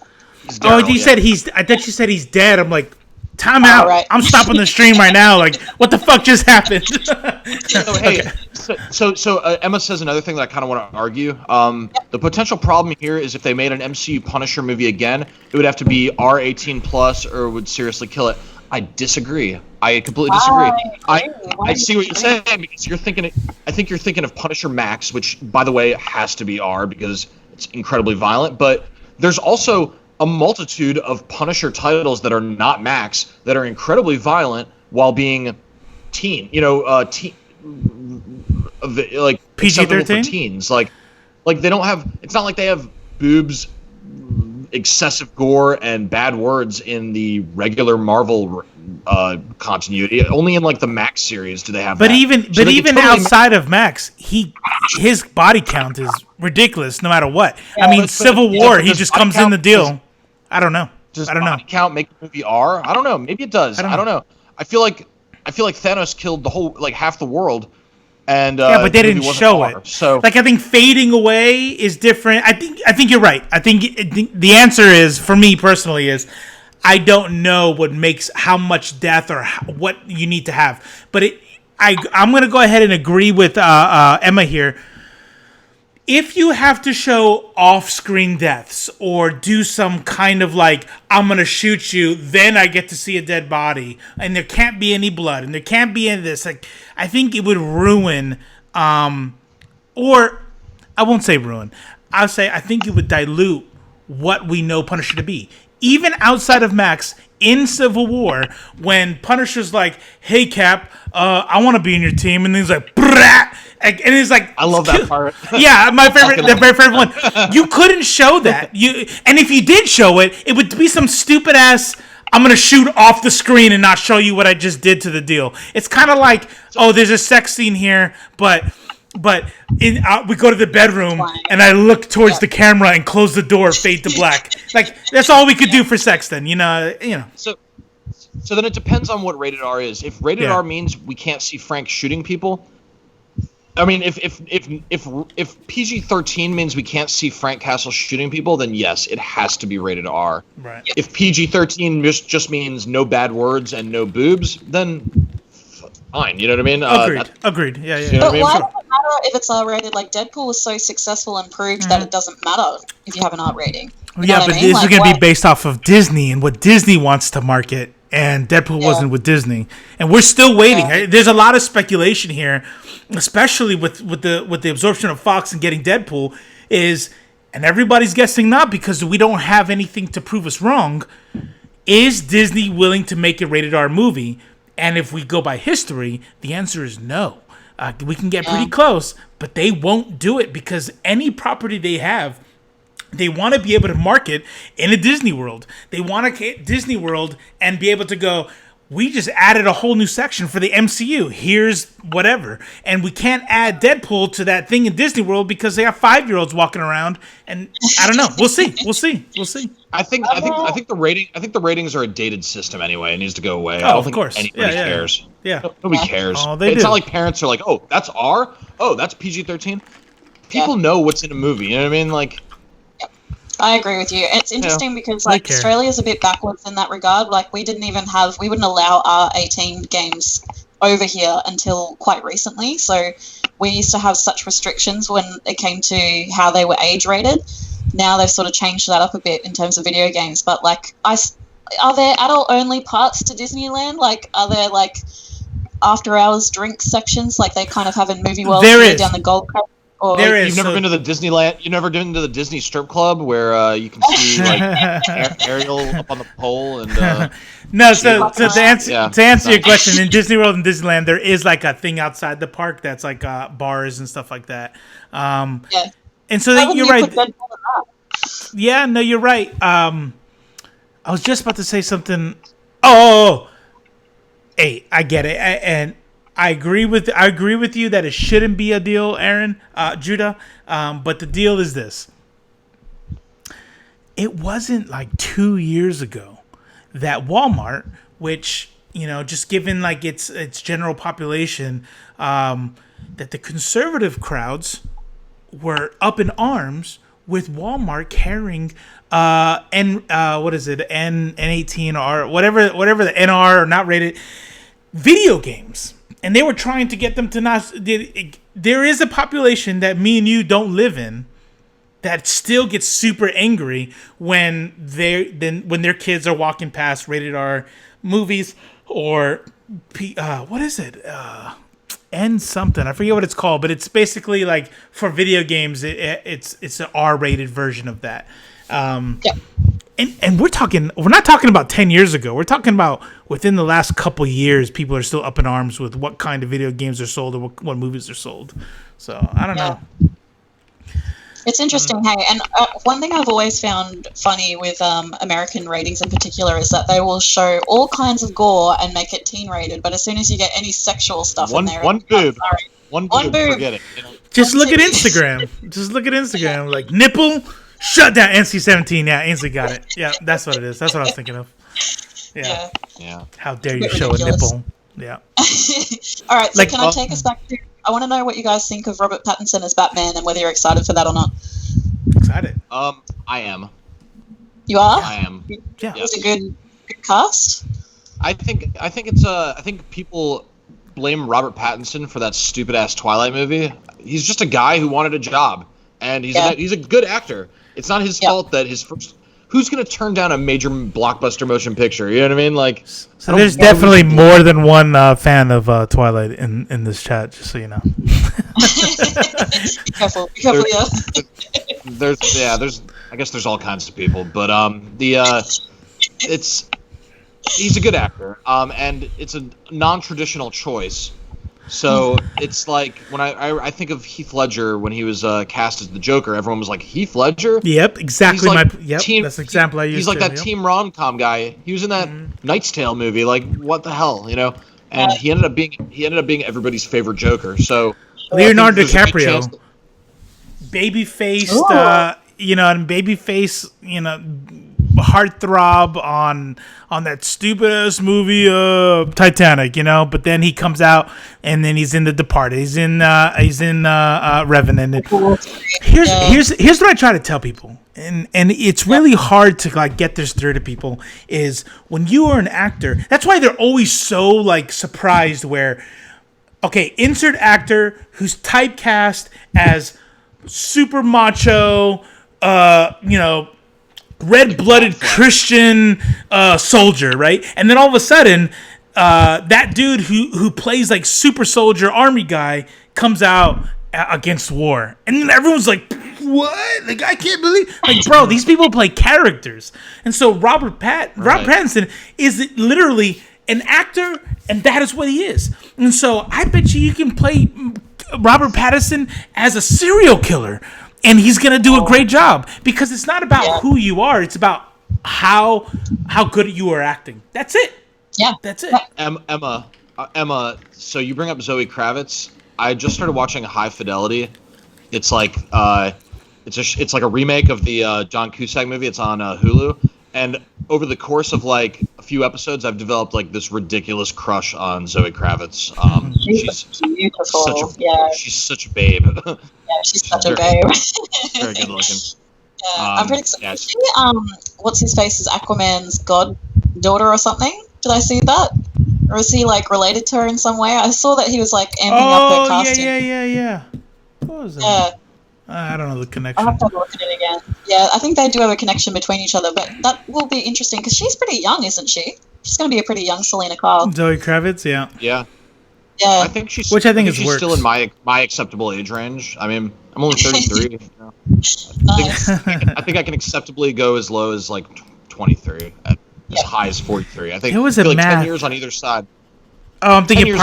S6: Said he's. I thought you said he's dead. I'm like, time out.
S5: Right.
S6: I'm stopping the stream right now. Like, what the fuck just happened?
S7: So Emma says another thing that I kind of want to argue. The potential problem here is if they made an MCU Punisher movie again, it would have to be R18 plus or would seriously kill it. I disagree. I completely disagree. I see what you're saying because you're thinking. I think you're thinking of Punisher Max, which, by the way, has to be R because it's incredibly violent. But there's also a multitude of Punisher titles that are not Max that are incredibly violent while being teen. You know, like
S6: PG-13
S7: for teens. Like they don't have. It's not like they have boobs, excessive gore, and bad words in the regular Marvel continuity. Only in like the Max series do they have
S6: But
S7: that.
S6: even
S7: totally
S6: outside of Max, his body count is ridiculous no matter what. I mean, Civil War, he just comes in the deal. I don't know.
S7: Does body count make the movie R? I don't know. Maybe it does. I don't know. I feel like Thanos killed the whole half the world. And
S6: yeah, but they didn't show
S7: R,
S6: it.
S7: So
S6: I think fading away is different. I think you're right. I think the answer is, for me personally, is I don't know what makes how much death or what you need to have. But I'm going to go ahead and agree with Emma here. If you have to show off-screen deaths or do some kind of like, I'm going to shoot you, then I get to see a dead body, and there can't be any blood, and there can't be any of this, like, I think it would ruin, or I won't say ruin, I'll say I think it would dilute what we know Punisher to be. Even outside of Max, in Civil War, when Punisher's like, hey, Cap, I want to be in your team, and he's like, Brat! And he's like,
S7: I love that part.
S6: Yeah, my favorite, the very favorite one. You couldn't show that. And if you did show it, it would be some stupid ass, I'm going to shoot off the screen and not show you what I just did to the deal. It's kind of like, oh, there's a sex scene here, but we go to the bedroom and I look towards the camera and close the door, fade to black. Like, that's all we could do for sex then, you know.
S7: So then it depends on what rated R is. If rated R means we can't see Frank shooting people, I mean, if PG-13 means we can't see Frank Castle shooting people, then yes, it has to be rated R.
S6: Right.
S7: If PG-13 just means no bad words and no boobs, then fine. You know what I mean?
S6: Agreed. Yeah.
S7: You know
S5: But
S7: what I mean?
S5: why does it matter if it's R-rated? Like, Deadpool was so successful and proved that it doesn't matter if you have an R rating. You know what I mean?
S6: This is going to be based off of Disney and what Disney wants to market, and Deadpool wasn't with Disney, and we're still waiting. Yeah. There's a lot of speculation here, especially with the absorption of Fox and getting Deadpool, and everybody's guessing not because we don't have anything to prove us wrong. Is Disney willing to make a rated R movie? And if we go by history, the answer is no. We can get pretty close, but they won't do it because any property they have, they want to be able to market in a Disney World. They want to get Disney World and be able to go, we just added a whole new section for the MCU. Here's whatever. And we can't add Deadpool to that thing in Disney World because they have 5-year-olds walking around. And I don't know. We'll see.
S7: I think the ratings are a dated system anyway. It needs to go away.
S6: Oh,
S7: I don't
S6: of
S7: think
S6: course.
S7: anybody cares.
S6: Yeah.
S7: Nobody cares.
S6: Oh, they
S7: it's
S6: do.
S7: not like parents are like, oh, that's R? Oh, that's PG-13? People know what's in a movie. You know what I mean? Like,
S5: I agree with you. It's interesting because like Australia's a bit backwards in that regard. Like we wouldn't allow R18 games over here until quite recently. So we used to have such restrictions when it came to how they were age rated. Now they've sort of changed that up a bit in terms of video games. But like, are there adult only parts to Disneyland? Like, are there like after hours drink sections like they kind of have in Movie World down the Gold Coast? Or
S7: you've never been to the Disneyland. You've never been to the Disney strip club where you can see like Ariel up on the pole and.
S6: No, so to answer your question, in Disney World and Disneyland, there is like a thing outside the park that's like bars and stuff like that. And so you're right. Yeah, no, you're right. I was just about to say something. Oh, hey, I get it, and I agree with you that it shouldn't be a deal, Aaron, Judah. But the deal is this: it wasn't like 2 years ago that Walmart, which just given like its general population, that the conservative crowds were up in arms with Walmart carrying N18 or whatever the NR or not rated video games. And they were trying to get them to not. There is a population that me and you don't live in that still gets super angry when their kids are walking past rated R movies or what is it? N something. I forget what it's called, but it's basically like for video games. It's an R-rated version of that. And we're not talking about 10 years ago. We're talking about within the last couple years, people are still up in arms with what kind of video games are sold or what movies are sold. So I don't know.
S5: It's interesting, hey. And one thing I've always found funny with American ratings in particular is that they will show all kinds of gore and make it teen rated, but as soon as you get any sexual stuff in there,
S7: one boob, forget it.
S6: Just look at Instagram. Like nipple. Shut down, NC-17. Yeah, Ainsley got it. Yeah, that's what it is. That's what I was thinking of. Yeah. How dare you show a nipple? Yeah.
S5: All right, so can I take us back to... I want to know what you guys think of Robert Pattinson as Batman and whether you're excited for that or not.
S6: Excited.
S7: I am.
S5: You are?
S7: I am.
S6: Yeah.
S5: It's a good cast?
S7: I think people blame Robert Pattinson for that stupid-ass Twilight movie. He's just a guy who wanted a job, and he's a good actor. It's not his fault that his first... Who's going to turn down a major blockbuster motion picture? You know what I mean? Like,
S6: so there's definitely more than one fan of Twilight in this chat, just so you know.
S5: Be careful, yeah.
S7: There's I guess there's all kinds of people, but he's a good actor, and it's a non-traditional choice. So it's like when I think of Heath Ledger when he was cast as the Joker, everyone was like, Heath Ledger?
S6: Yep, exactly.
S7: Like
S6: that's the example I used.
S7: He's like that teen rom-com guy. He was in that Knight's Tale movie. Like, what the hell, you know? And he ended up being everybody's favorite Joker. So
S6: Leonardo DiCaprio, babyface, and babyface, heartthrob on that stupid-ass movie Titanic, but then he comes out and then he's in The Departed, he's in Revenant. Here's what I try to tell people, and it's really hard to like get this through to people, is when you are an actor, that's why they're always so like surprised where, okay, insert actor who's typecast as super macho, red-blooded Christian soldier, right? And then all of a sudden, that dude who plays like super soldier army guy comes out against war, and then everyone's like, "What? Like, I can't believe!" Like, bro, these people play characters, and so Robert Pattinson is literally an actor, and that is what he is. And so I bet you can play Robert Pattinson as a serial killer, and he's gonna do a great job, because it's not about who you are; it's about how good you are acting. That's it.
S5: Yeah,
S6: that's it.
S7: Emma. So you bring up Zoe Kravitz. I just started watching High Fidelity. It's like it's like a remake of the John Cusack movie. It's on Hulu. And over the course of like a few episodes, I've developed like this ridiculous crush on Zoe Kravitz. She's
S5: beautiful.
S7: She's such a babe.
S5: Yeah, she's such a babe.
S7: Very good looking.
S5: I'm pretty excited. Is she, what's his face is Aquaman's goddaughter or something? Did I see that? Or is he like related to her in some way? I saw that he was like amping up her casting.
S6: Yeah. What was that?
S5: Yeah.
S6: I don't know the connection.
S5: I'll have to have a look at it again. Yeah, I think they do have a connection between each other, but that will be interesting because she's pretty young, isn't she? She's going to be a pretty young Selena Kyle.
S6: Zoe Kravitz, yeah.
S7: Yeah.
S5: I
S7: think she's.
S6: Which I think
S7: she's still in my acceptable age range. I mean, I'm only 33.
S5: Nice.
S7: I think I can acceptably go as low as like 23, as high as 43. I think
S6: it was
S7: I feel like
S6: math.
S7: 10 years on either side.
S6: Oh, I'm thinking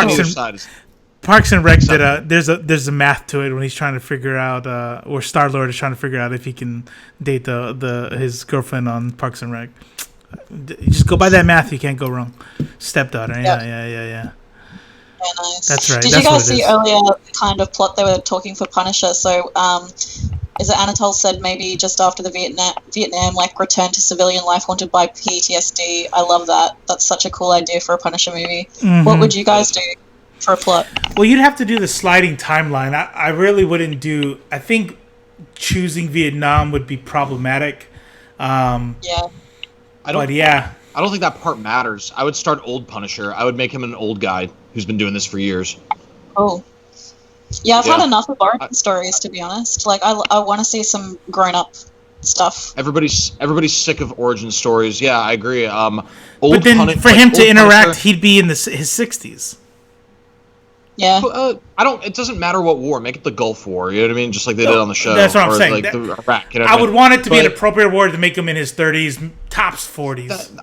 S6: Parks and Rec did there's a math to it when he's trying to figure out or Star-Lord is trying to figure out if he can date his girlfriend on Parks and Rec. You just go by that math, you can't go wrong. Stepdaughter, yeah.
S5: Yeah, nice.
S6: That's right.
S5: Did
S6: That's
S5: you guys see
S6: is.
S5: earlier the kind of plot they were talking for Punisher? So, is it Anatole said maybe just after the Vietnam like return to civilian life haunted by PTSD? I love that. That's such a cool idea for a Punisher movie. Mm-hmm. What would you guys do for a plot?
S6: Well, you'd have to do the sliding timeline. I really wouldn't do. I think choosing Vietnam would be problematic.
S7: I don't think that part matters. I would start old Punisher. I would make him an old guy who's been doing this for years.
S5: Oh. Yeah, I've had enough of origin stories, to be honest. Like, I want to see some grown-up stuff.
S7: Everybody's sick of origin stories. Yeah, I agree.
S6: But then for him to interact, he'd be in his 60s.
S5: Yeah.
S7: It doesn't matter what war. Make it the Gulf War. You know what I mean? Just like they did on the show.
S6: That's what I'm saying.
S7: Like the Iraq. You know
S6: I would want it to be an appropriate war to make him in his 30s, tops 40s.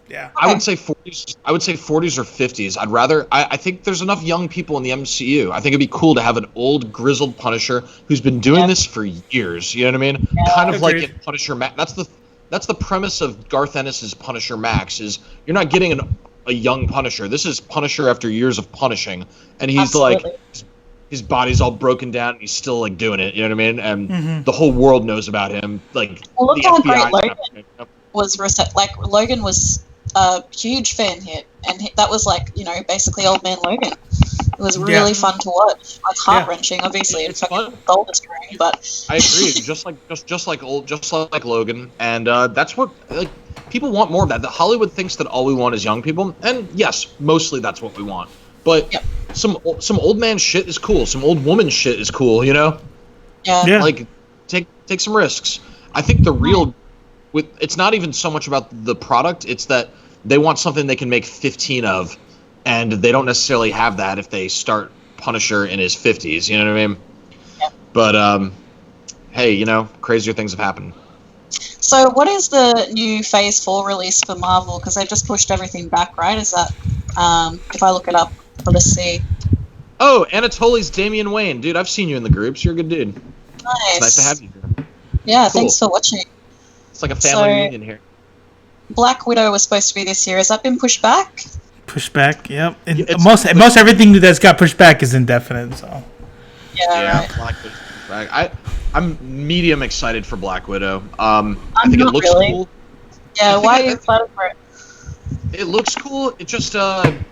S6: Yeah.
S7: I would say 40s. I would say 40s or 50s. I'd rather. I think there's enough young people in the MCU. I think it'd be cool to have an old grizzled Punisher who's been doing this for years. You know what I mean?
S5: Yeah.
S7: Kind of like in Punisher Max. That's the premise of Garth Ennis's Punisher Max. Is you're not getting a young Punisher. This is Punisher after years of punishing, and he's like his body's all broken down, and he's still like doing it. You know what I mean? And the whole world knows about him. Like
S5: look
S7: the
S5: how
S7: FBI
S5: great Logan was. Like Logan was a huge fan hit, and that was like basically Old Man Logan. It was really fun to watch, like heart wrenching. Obviously, it's fucking soul destroying, but
S7: I agree. just like Logan, and that's what people want more of that. Hollywood thinks that all we want is young people, and yes, mostly that's what we want. But some old man shit is cool. Some old woman shit is cool. You know?
S5: Yeah.
S7: Like take some risks. I think the real it's not even so much about the product. It's that they want something they can make 15 of, and they don't necessarily have that if they start Punisher in his 50s. You know what I mean?
S5: Yeah.
S7: But hey, crazier things have happened.
S5: So what is the new Phase 4 release for Marvel? Because they've just pushed everything back, right? Is that, if I look it up, let's see.
S7: Oh, Anatoly's Damian Wayne. Dude, I've seen you in the groups. You're a good dude.
S5: Nice.
S7: It's nice to have you here.
S5: Yeah,
S7: cool.
S5: Thanks for watching.
S7: It's like a family reunion here.
S5: Black Widow was supposed to be this year. Has that been pushed back?
S6: Pushed back, yep. And most everything that's got pushed back is indefinite, so.
S5: Yeah, right.
S7: Black Widow's back. I'm medium excited for Black Widow. I think it looks cool.
S5: Yeah, why are you excited for it?
S7: It looks cool. It just I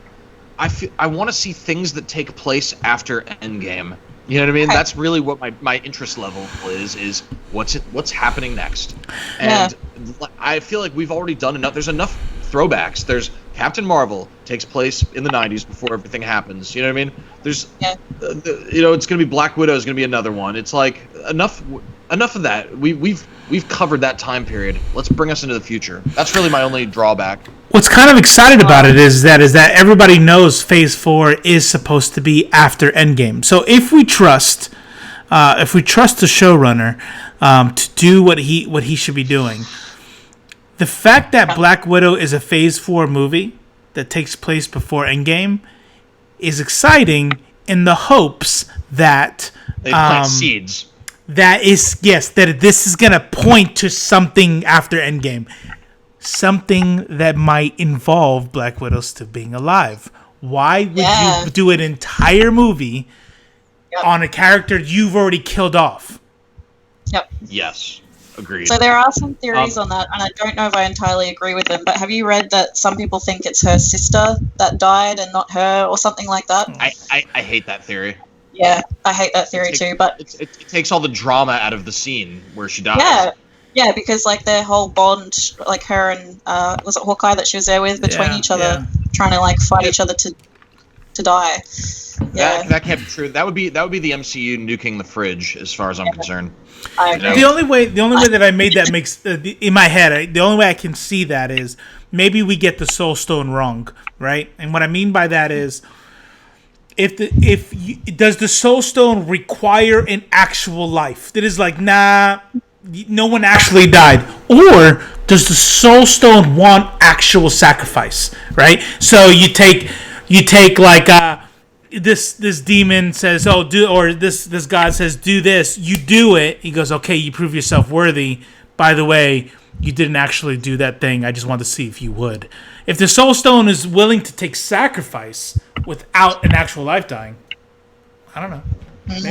S7: want to see things that take place after Endgame. You know what I mean? Okay. That's really what my interest level is what's happening next. And I feel like we've already done enough. There's enough throwbacks. There's Captain Marvel takes place in the 90s before everything happens. You know what I mean? There's it's going to be Black Widow is going to be another one. It's like enough of that. We've covered that time period. Let's bring us into the future. That's really my only drawback.
S6: What's kind of excited about it is that everybody knows Phase 4 is supposed to be after Endgame. So if we trust the showrunner to do what he should be doing, the fact that Black Widow is a Phase 4 movie, that takes place before Endgame is exciting in the hopes that
S7: They plant seeds.
S6: that this is gonna point to something after Endgame, something that might involve Black Widow still being alive. Why would you do an entire movie on a character you've already killed off?
S5: Yep.
S7: Yes, agreed.
S5: So there are some theories on that, and I don't know if I entirely agree with them, but have you read that some people think it's her sister that died and not her, or something like that?
S7: I hate that theory.
S5: Yeah, I hate that theory too, but...
S7: It takes all the drama out of the scene where she dies.
S5: Yeah, because, like, their whole bond, like, her and, was it Hawkeye that she was there with, between each other, trying to, like, fight each other to die. Yeah.
S7: That can't be true. That would be the MCU nuking the fridge, as far as I'm concerned.
S5: I agree.
S6: The only way that I made that makes in my head, the only way I can see that is maybe we get the Soul Stone wrong, right? And what I mean by that is, does the Soul Stone require an actual life that is like, nah, no one actually died, or does the Soul Stone want actual sacrifice, right? So you take like this demon says, this god says, do this, you do it. He goes, okay, you prove yourself worthy. By the way, you didn't actually do that thing. I just wanted to see if you would. If the Soul Stone is willing to take sacrifice without an actual life dying, I don't know. Maybe.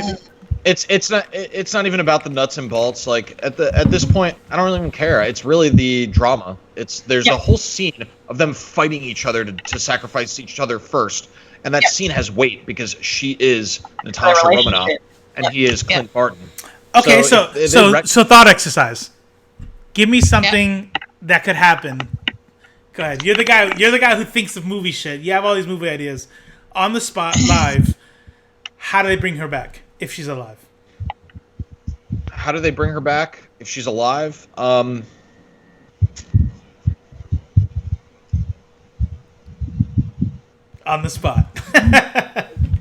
S7: It's not even about the nuts and bolts. Like at this point, I don't really even care. It's really the drama. There's a whole scene of them fighting each other to sacrifice each other first, and that scene has weight because she is Natasha Romanoff and he is Clint Barton.
S6: Okay, so thought exercise. Give me something that could happen. Go ahead. You're the guy who thinks of movie shit. You have all these movie ideas. On the spot, live. How do they bring her back if she's alive?
S7: How do they bring her back if she's alive? On
S6: the spot.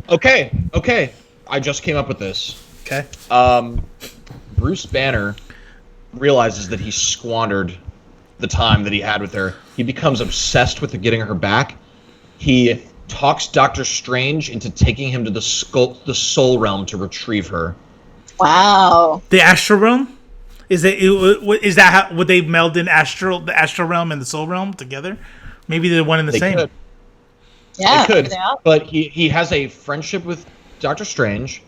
S7: Okay. I just came up with this.
S6: Okay.
S7: Bruce Banner realizes that he squandered the time that he had with her. He becomes obsessed with getting her back. He talks Doctor Strange into taking him to the Soul Realm to retrieve her.
S5: Wow.
S6: The Astral Realm? Is that how would they meld in the Astral Realm and the Soul Realm together? Maybe they're one and the same.
S7: Could.
S5: Yeah,
S7: they could. But he has a friendship with Doctor Strange,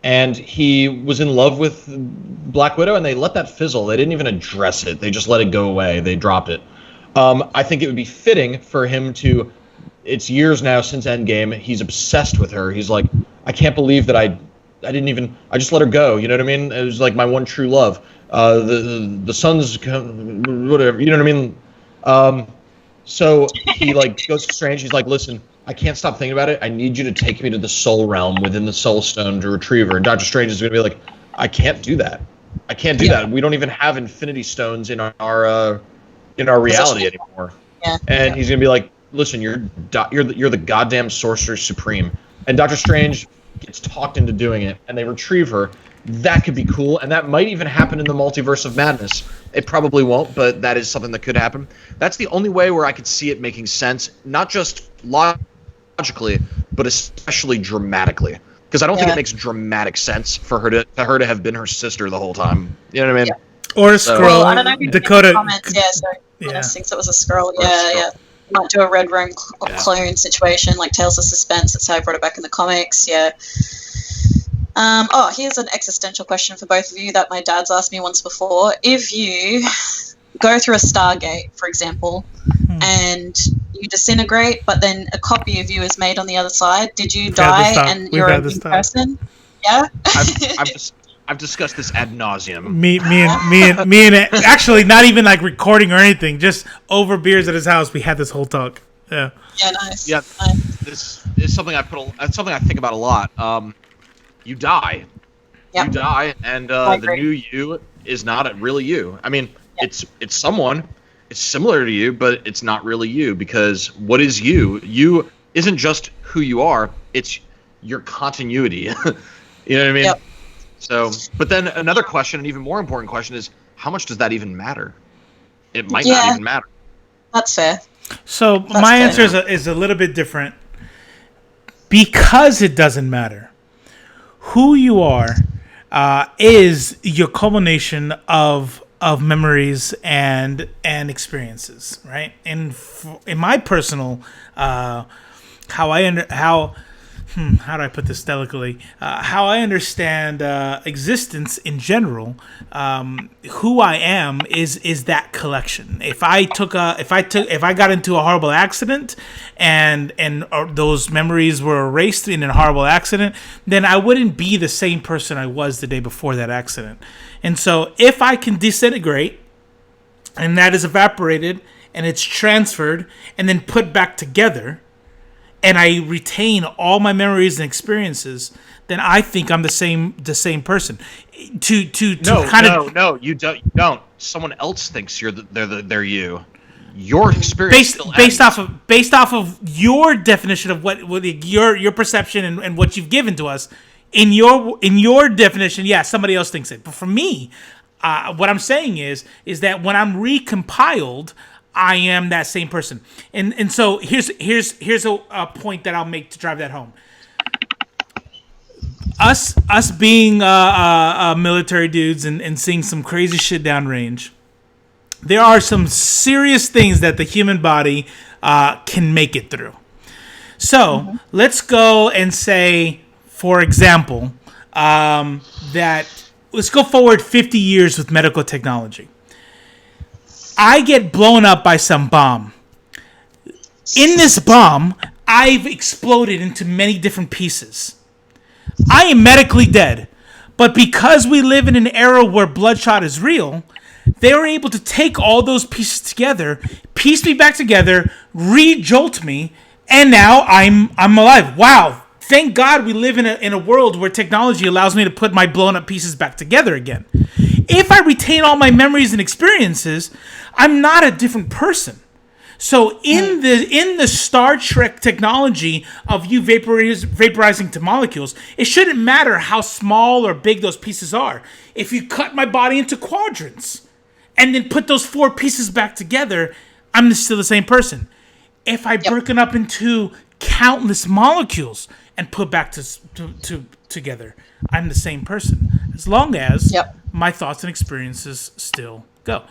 S7: and he was in love with Black Widow, and they let that fizzle. They didn't even address it. They just let it go away. They dropped it. I think it would be fitting for him to... It's years now since Endgame. He's obsessed with her. He's like, I can't believe that I just let her go. You know what I mean? It was like my one true love. The sun's whatever. You know what I mean? So he like goes to Strange. He's like, listen, I can't stop thinking about it. I need you to take me to the Soul Realm within the Soul Stone to retrieve her. And Doctor Strange is going to be like, I can't do that. I can't do that. We don't even have Infinity Stones in our reality anymore.
S5: Yeah.
S7: And he's going to be like, listen, you're the goddamn Sorcerer Supreme. And Doctor Strange gets talked into doing it, and they retrieve her. That could be cool, and that might even happen in the Multiverse of Madness. It probably won't, but that is something that could happen. That's the only way where I could see it making sense, not just logically, but especially dramatically. Because I don't think it makes dramatic sense for her to have been her sister the whole time. You know what I mean?
S6: Or a Skrull.
S5: Well, I don't know if you
S6: Dakota.
S5: Comments. Yeah, so I thinks it was a Skrull. Yeah. Might do a Red Room clone situation, like Tales of Suspense. That's how I brought it back in the comics. Yeah. Here's an existential question for both of you that my dad's asked me once before. If you go through a Stargate, for example, and you disintegrate, but then a copy of you is made on the other side, did you die and you're a new person? Yeah.
S7: I've discussed this ad nauseum.
S6: Me and actually not even like recording or anything, just over beers at his house. We had this whole talk. Yeah.
S5: Yeah, nice.
S7: Yeah, this is something I think about a lot. You die.
S5: Yep.
S7: You die, and the new you is not really you. I mean, it's someone. It's similar to you, but it's not really you, because what is you? You isn't just who you are. It's your continuity. You know what I mean?
S5: Yep.
S7: So, but then another question, an even more important question, is how much does that even matter? It might not even matter.
S5: That's fair.
S6: So my answer is a little bit different because it doesn't matter. Who you are is your culmination of memories and experiences, right? And in my personal how do I put this delicately? How I understand existence in general, who I am is that collection. If I got into a horrible accident and those memories were erased in a horrible accident, then I wouldn't be the same person I was the day before that accident. And so if I can disintegrate and that is evaporated and it's transferred and then put back together, and I retain all my memories and experiences, then I think I'm the same person.
S7: No, you don't. Someone else thinks they're you. Your experience
S6: based off of your definition of what your perception and what you've given to us. In your definition, yeah, somebody else thinks it. But for me, what I'm saying is that when I'm recompiled, I am that same person. And so here's a point that I'll make to drive that home. Us being military dudes and seeing some crazy shit downrange, there are some serious things that the human body can make it through. So let's go and say, for example, that let's go forward 50 years with medical technology. I get blown up by some bomb. In this bomb, I've exploded into many different pieces. I am medically dead, but because we live in an era where bloodshot is real, they were able to take all those pieces together, piece me back together, re-jolt me, and now I'm alive. Wow. Thank God we live in a world where technology allows me to put my blown up pieces back together again. If I retain all my memories and experiences, I'm not a different person. So in the Star Trek technology of you vaporizing to molecules, it shouldn't matter how small or big those pieces are. If you cut my body into quadrants and then put those 4 pieces back together, I'm still the same person. If I broken up into countless molecules and put back together, I'm the same person. As long as my thoughts and experiences still go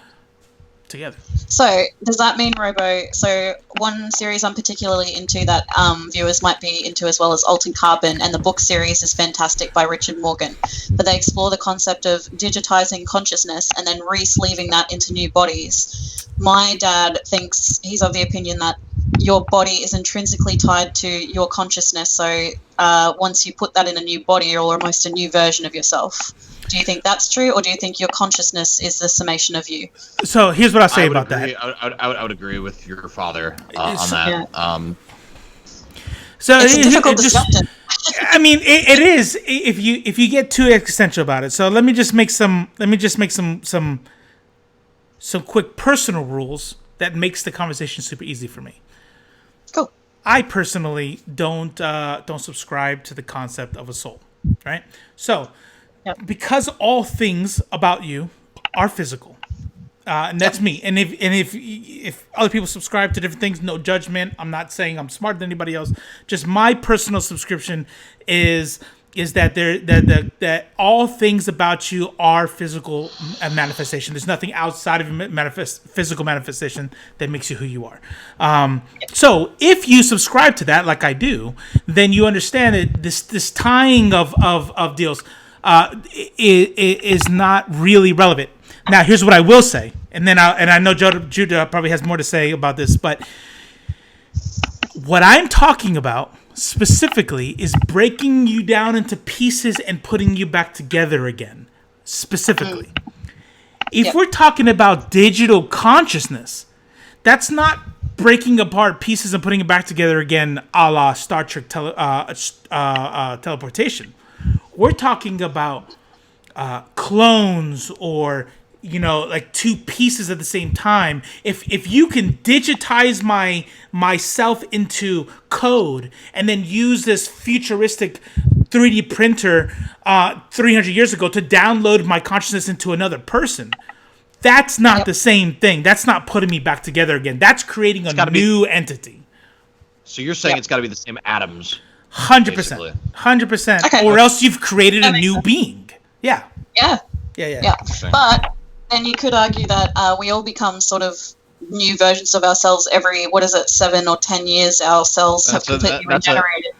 S6: together.
S5: So does that mean, Robo, so one series I'm particularly into that viewers might be into as well as Altered Carbon, and the book series is fantastic by Richard Morgan, but they explore the concept of digitizing consciousness and then re-sleeving that into new bodies. My dad thinks, he's of the opinion that your body is intrinsically tied to your consciousness, so once you put that in a new body, you're almost a new version of yourself. Do you think that's true, or do you think your consciousness is the summation of you?
S6: So here's what I'll say about that.
S7: I would agree with your father on that.
S5: Yeah.
S6: So
S5: it's a difficult discussion.
S6: I mean, it is if you get too existential about it. So let me just make some quick personal rules that makes the conversation super easy for me.
S5: Cool.
S6: I personally don't subscribe to the concept of a soul, right? So. Yep. Because all things about you are physical, and that's me. And if other people subscribe to different things, no judgment. I'm not saying I'm smarter than anybody else. Just my personal subscription is that that all things about you are physical manifestation. There's nothing outside of physical manifestation that makes you who you are. So if you subscribe to that, like I do, then you understand that this tying of deals. Is not really relevant. Now, here's what I will say, and I know Judah probably has more to say about this, but what I'm talking about specifically is breaking you down into pieces and putting you back together again. Specifically, if we're talking about digital consciousness, that's not breaking apart pieces and putting it back together again, a la Star Trek teleportation. We're talking about clones or, like 2 pieces at the same time. If you can digitize myself into code and then use this futuristic 3D printer 300 years ago to download my consciousness into another person, That's not the same thing. That's not putting me back together again. That's creating a new entity.
S7: So you're saying it's got to be the same atoms.
S6: 100%. 100%.
S5: Okay.
S6: Or else you've created a new being. Yeah.
S5: Yeah.
S6: Yeah.
S5: But then you could argue that we all become sort of new versions of ourselves every, 7 or 10 years. Our cells have completely regenerated.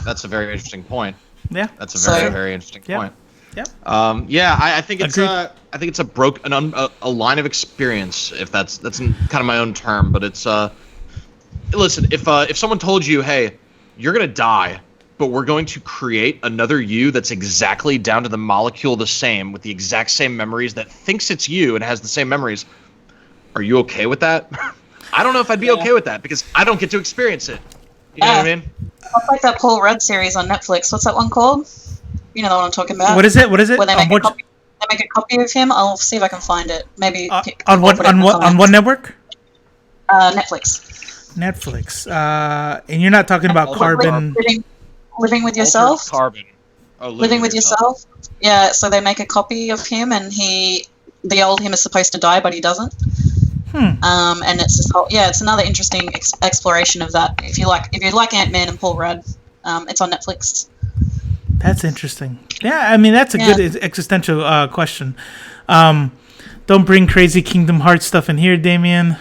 S7: That's a very interesting point.
S6: Yeah.
S7: That's a very, very interesting point.
S6: Yeah.
S7: I think it's a line of experience. If that's kind of my own term, but it's listen, if someone told you, hey, you're gonna die, but we're going to create another you that's exactly down to the molecule the same, with the exact same memories, that thinks it's you and has the same memories, are you okay with that? I don't know if I'd be okay with that, because I don't get to experience it. You know what I mean?
S5: It's like that Paul Rudd series on Netflix. What's that one called? You know the one I'm talking about.
S6: What is it?
S5: Where they make, a copy of him. I'll see if I can find it. Maybe
S6: on what network?
S5: Netflix.
S6: And you're not talking about Carbon.
S5: Living with yourself.
S7: Carbon.
S5: Oh, living with yourself. Yeah. So they make a copy of him, and the old him is supposed to die, but he doesn't. And it's this whole, it's another interesting exploration of that. If you like Ant-Man and Paul Rudd, it's on Netflix.
S6: That's interesting. Yeah, I mean, that's a good existential question. Don't bring crazy Kingdom Hearts stuff in here, Damien.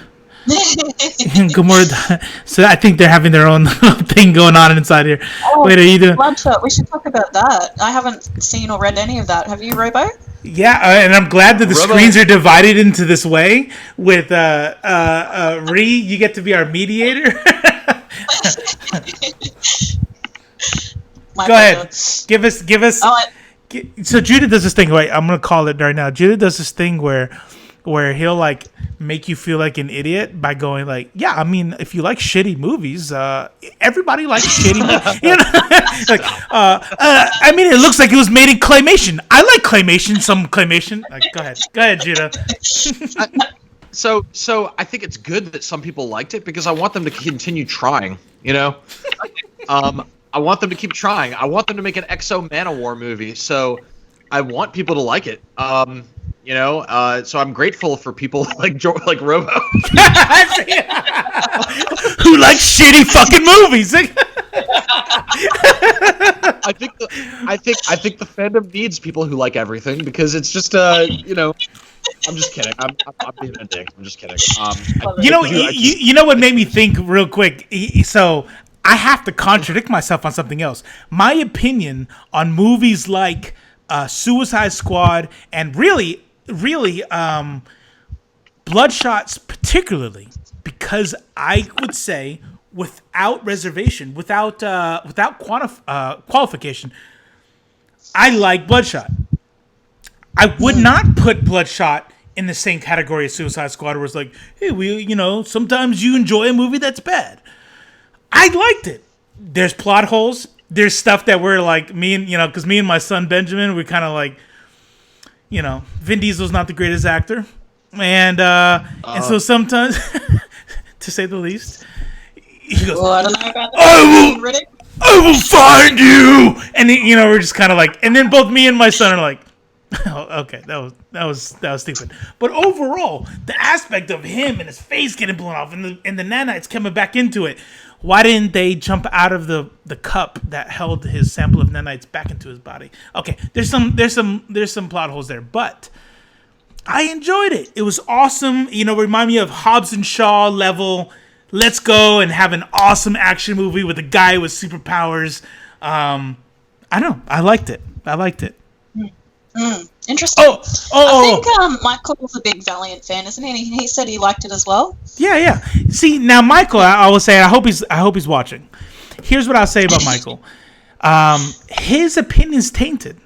S6: Gamora. So I think they're having their own thing going on inside here. Wait, are you doing?
S5: Bloodshot. We should talk about that. I haven't seen or read any of that. Have you, Robo?
S6: Yeah, and I'm glad that the screens are divided into this way. With Ree, you get to be our mediator. Go ahead. Give us. So Judah does this thing. Wait, I'm gonna call it right now. Judah does this thing where he'll like make you feel like an idiot by going like, yeah, I mean, if you like shitty movies, everybody likes shitty movies. You know? Like, I mean, it looks like it was made in claymation. I like claymation. Some claymation. Go ahead, Judah.
S7: So I think it's good that some people liked it, because I want them to continue trying. You know. I want them to keep trying. I want them to make an Exo Manowar movie. So I want people to like it. So I'm grateful for people like Robo.
S6: Who like shitty fucking movies.
S7: I think the fandom needs people who like everything, because it's just I'm just kidding. I'm being a dick. I'm just kidding.
S6: You know what made me think real quick? So I have to contradict myself on something else. My opinion on movies like Suicide Squad and really Bloodshots particularly, because I would say without reservation, without qualification, I like Bloodshot. I would not put Bloodshot in the same category as Suicide Squad, where it's like, hey, sometimes you enjoy a movie that's bad. I liked it. There's plot holes. There's stuff that we're like, because me and my son Benjamin, we kind of like, Vin Diesel's not the greatest actor, and so sometimes, to say the least, he goes,
S5: I don't know about that.
S6: I will find you, and we're just kind of like, and then both me and my son are like, oh, okay, that was stupid. But overall, the aspect of him and his face getting blown off, and the nanites coming back into it. Why didn't they jump out of the cup that held his sample of nanites back into his body? Okay, there's some plot holes there, but I enjoyed it. It was awesome. Remind me of Hobbs and Shaw level. Let's go and have an awesome action movie with a guy with superpowers. I don't know. I liked it.
S5: Interesting.
S6: I
S5: think Michael was a big Valiant fan, isn't he? He said he liked it as well.
S6: Yeah. See, now Michael, I will say, I hope he's watching. Here's what I'll say about Michael. His opinion's tainted.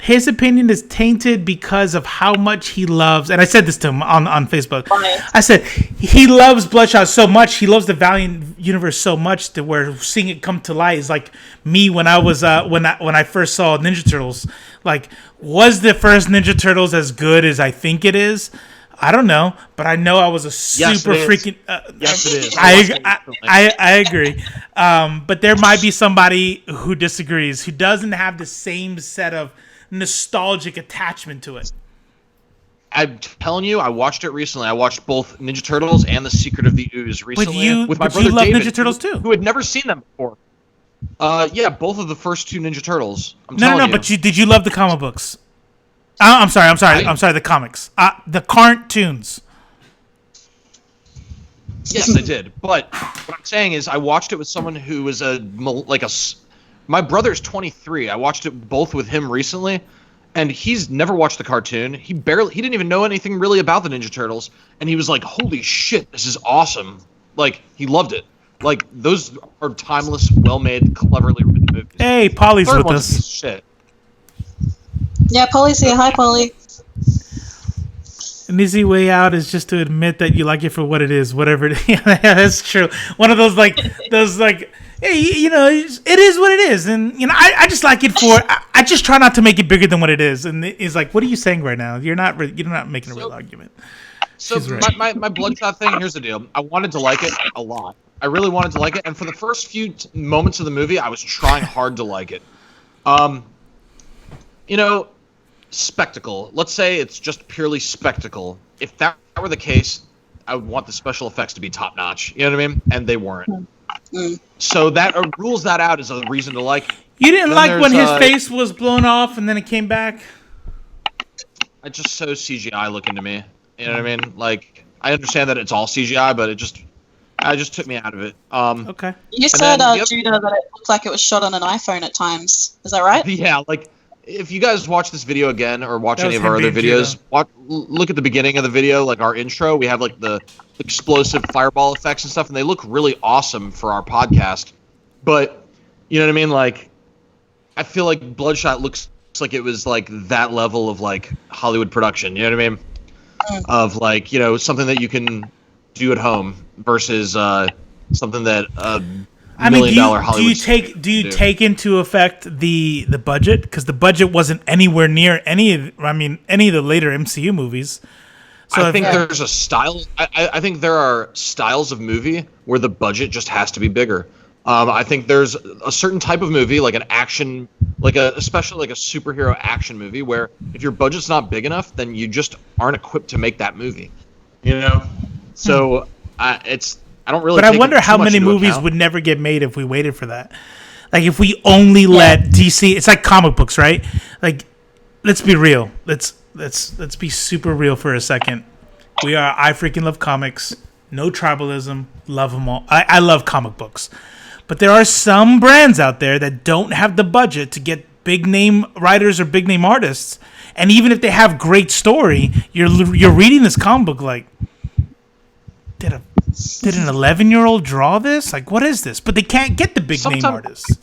S6: His opinion is tainted because of how much he loves, and I said this to him on Facebook. I said he loves Bloodshot so much, he loves the Valiant universe so much that where seeing it come to light is like me when I was when I first saw Ninja Turtles. Like, was the first Ninja Turtles as good as I think it is? I don't know, but I know I was a super freaking.
S7: Yes, it is.
S6: I agree, but there might be somebody who disagrees, who doesn't have the same set of nostalgic attachment to it.
S7: I'm telling you, I watched it recently. I watched both Ninja Turtles and The Secret of the Ooze recently with my brother
S6: love
S7: David,
S6: Ninja Turtles too,
S7: who had never seen them before. Yeah, both of the first two Ninja Turtles.
S6: No, but did you love the comic books? I'm sorry, the comics. The cartoons.
S7: Yes, I did. But what I'm saying is I watched it with someone who was my brother's 23. I watched it both with him recently, and he's never watched the cartoon. He didn't even know anything really about the Ninja Turtles, and he was like, "Holy shit, this is awesome." Like, he loved it. Like, those are timeless, well-made, cleverly written movies.
S6: Hey, Polly's
S7: Third
S6: with
S7: one's
S6: us.
S7: a piece of shit.
S5: Yeah, Polly's here. Hi, Polly.
S6: An easy way out is just to admit that you like it for what it is, whatever it is. Yeah, that's true. One of those hey, you know, it is what it is, and you know, I just like it for. I just try not to make it bigger than what it is, and it's like, what are you saying right now? You're not making a real argument.
S7: So right. my Bloodshot thing. Here's the deal. I wanted to like it a lot. I really wanted to like it, and for the first few moments of the movie, I was trying hard to like it. You know, spectacle. Let's say it's just purely spectacle. If that were the case, I would want the special effects to be top notch. You know what I mean? And they weren't. So that rules that out as a reason to like it.
S6: You didn't like when his face was blown off and then it came back?
S7: It's just so CGI looking to me. You know what I mean? Like, I understand that it's all CGI, but it just took me out of it.
S6: Okay.
S5: You said, Judah, that it looked like it was shot on an iPhone at times. Is that right?
S7: Yeah, like, if you guys watch this video again or watch any of our other videos, look at the beginning of the video, like our intro. We have like the explosive fireball effects and stuff, and they look really awesome for our podcast. But, you know what I mean? Like, I feel like Bloodshot looks like it was like that level of like Hollywood production. You know what I mean? Of like, you know, something that you can do at home versus something that $1 million Hollywood.
S6: Do you take into effect the budget? Because the budget wasn't anywhere near any of the later MCU movies. So
S7: I think there's a style. I think there are styles of movie where the budget just has to be bigger. I think there's a certain type of movie, like an action, especially like a superhero action movie, where if your budget's not big enough, then you just aren't equipped to make that movie. You know, so I don't really.
S6: But I wonder how many movies would never get made if we waited for that. Like if we only let DC. It's like comic books, right? Like, let's be real. Let's be super real for a second. I freaking love comics. No tribalism. Love them all. I love comic books. But there are some brands out there that don't have the budget to get big name writers or big name artists. And even if they have great story, you're reading this comic book like, did an 11-year-old draw this? Like, what is this? But they can't get the big name artists.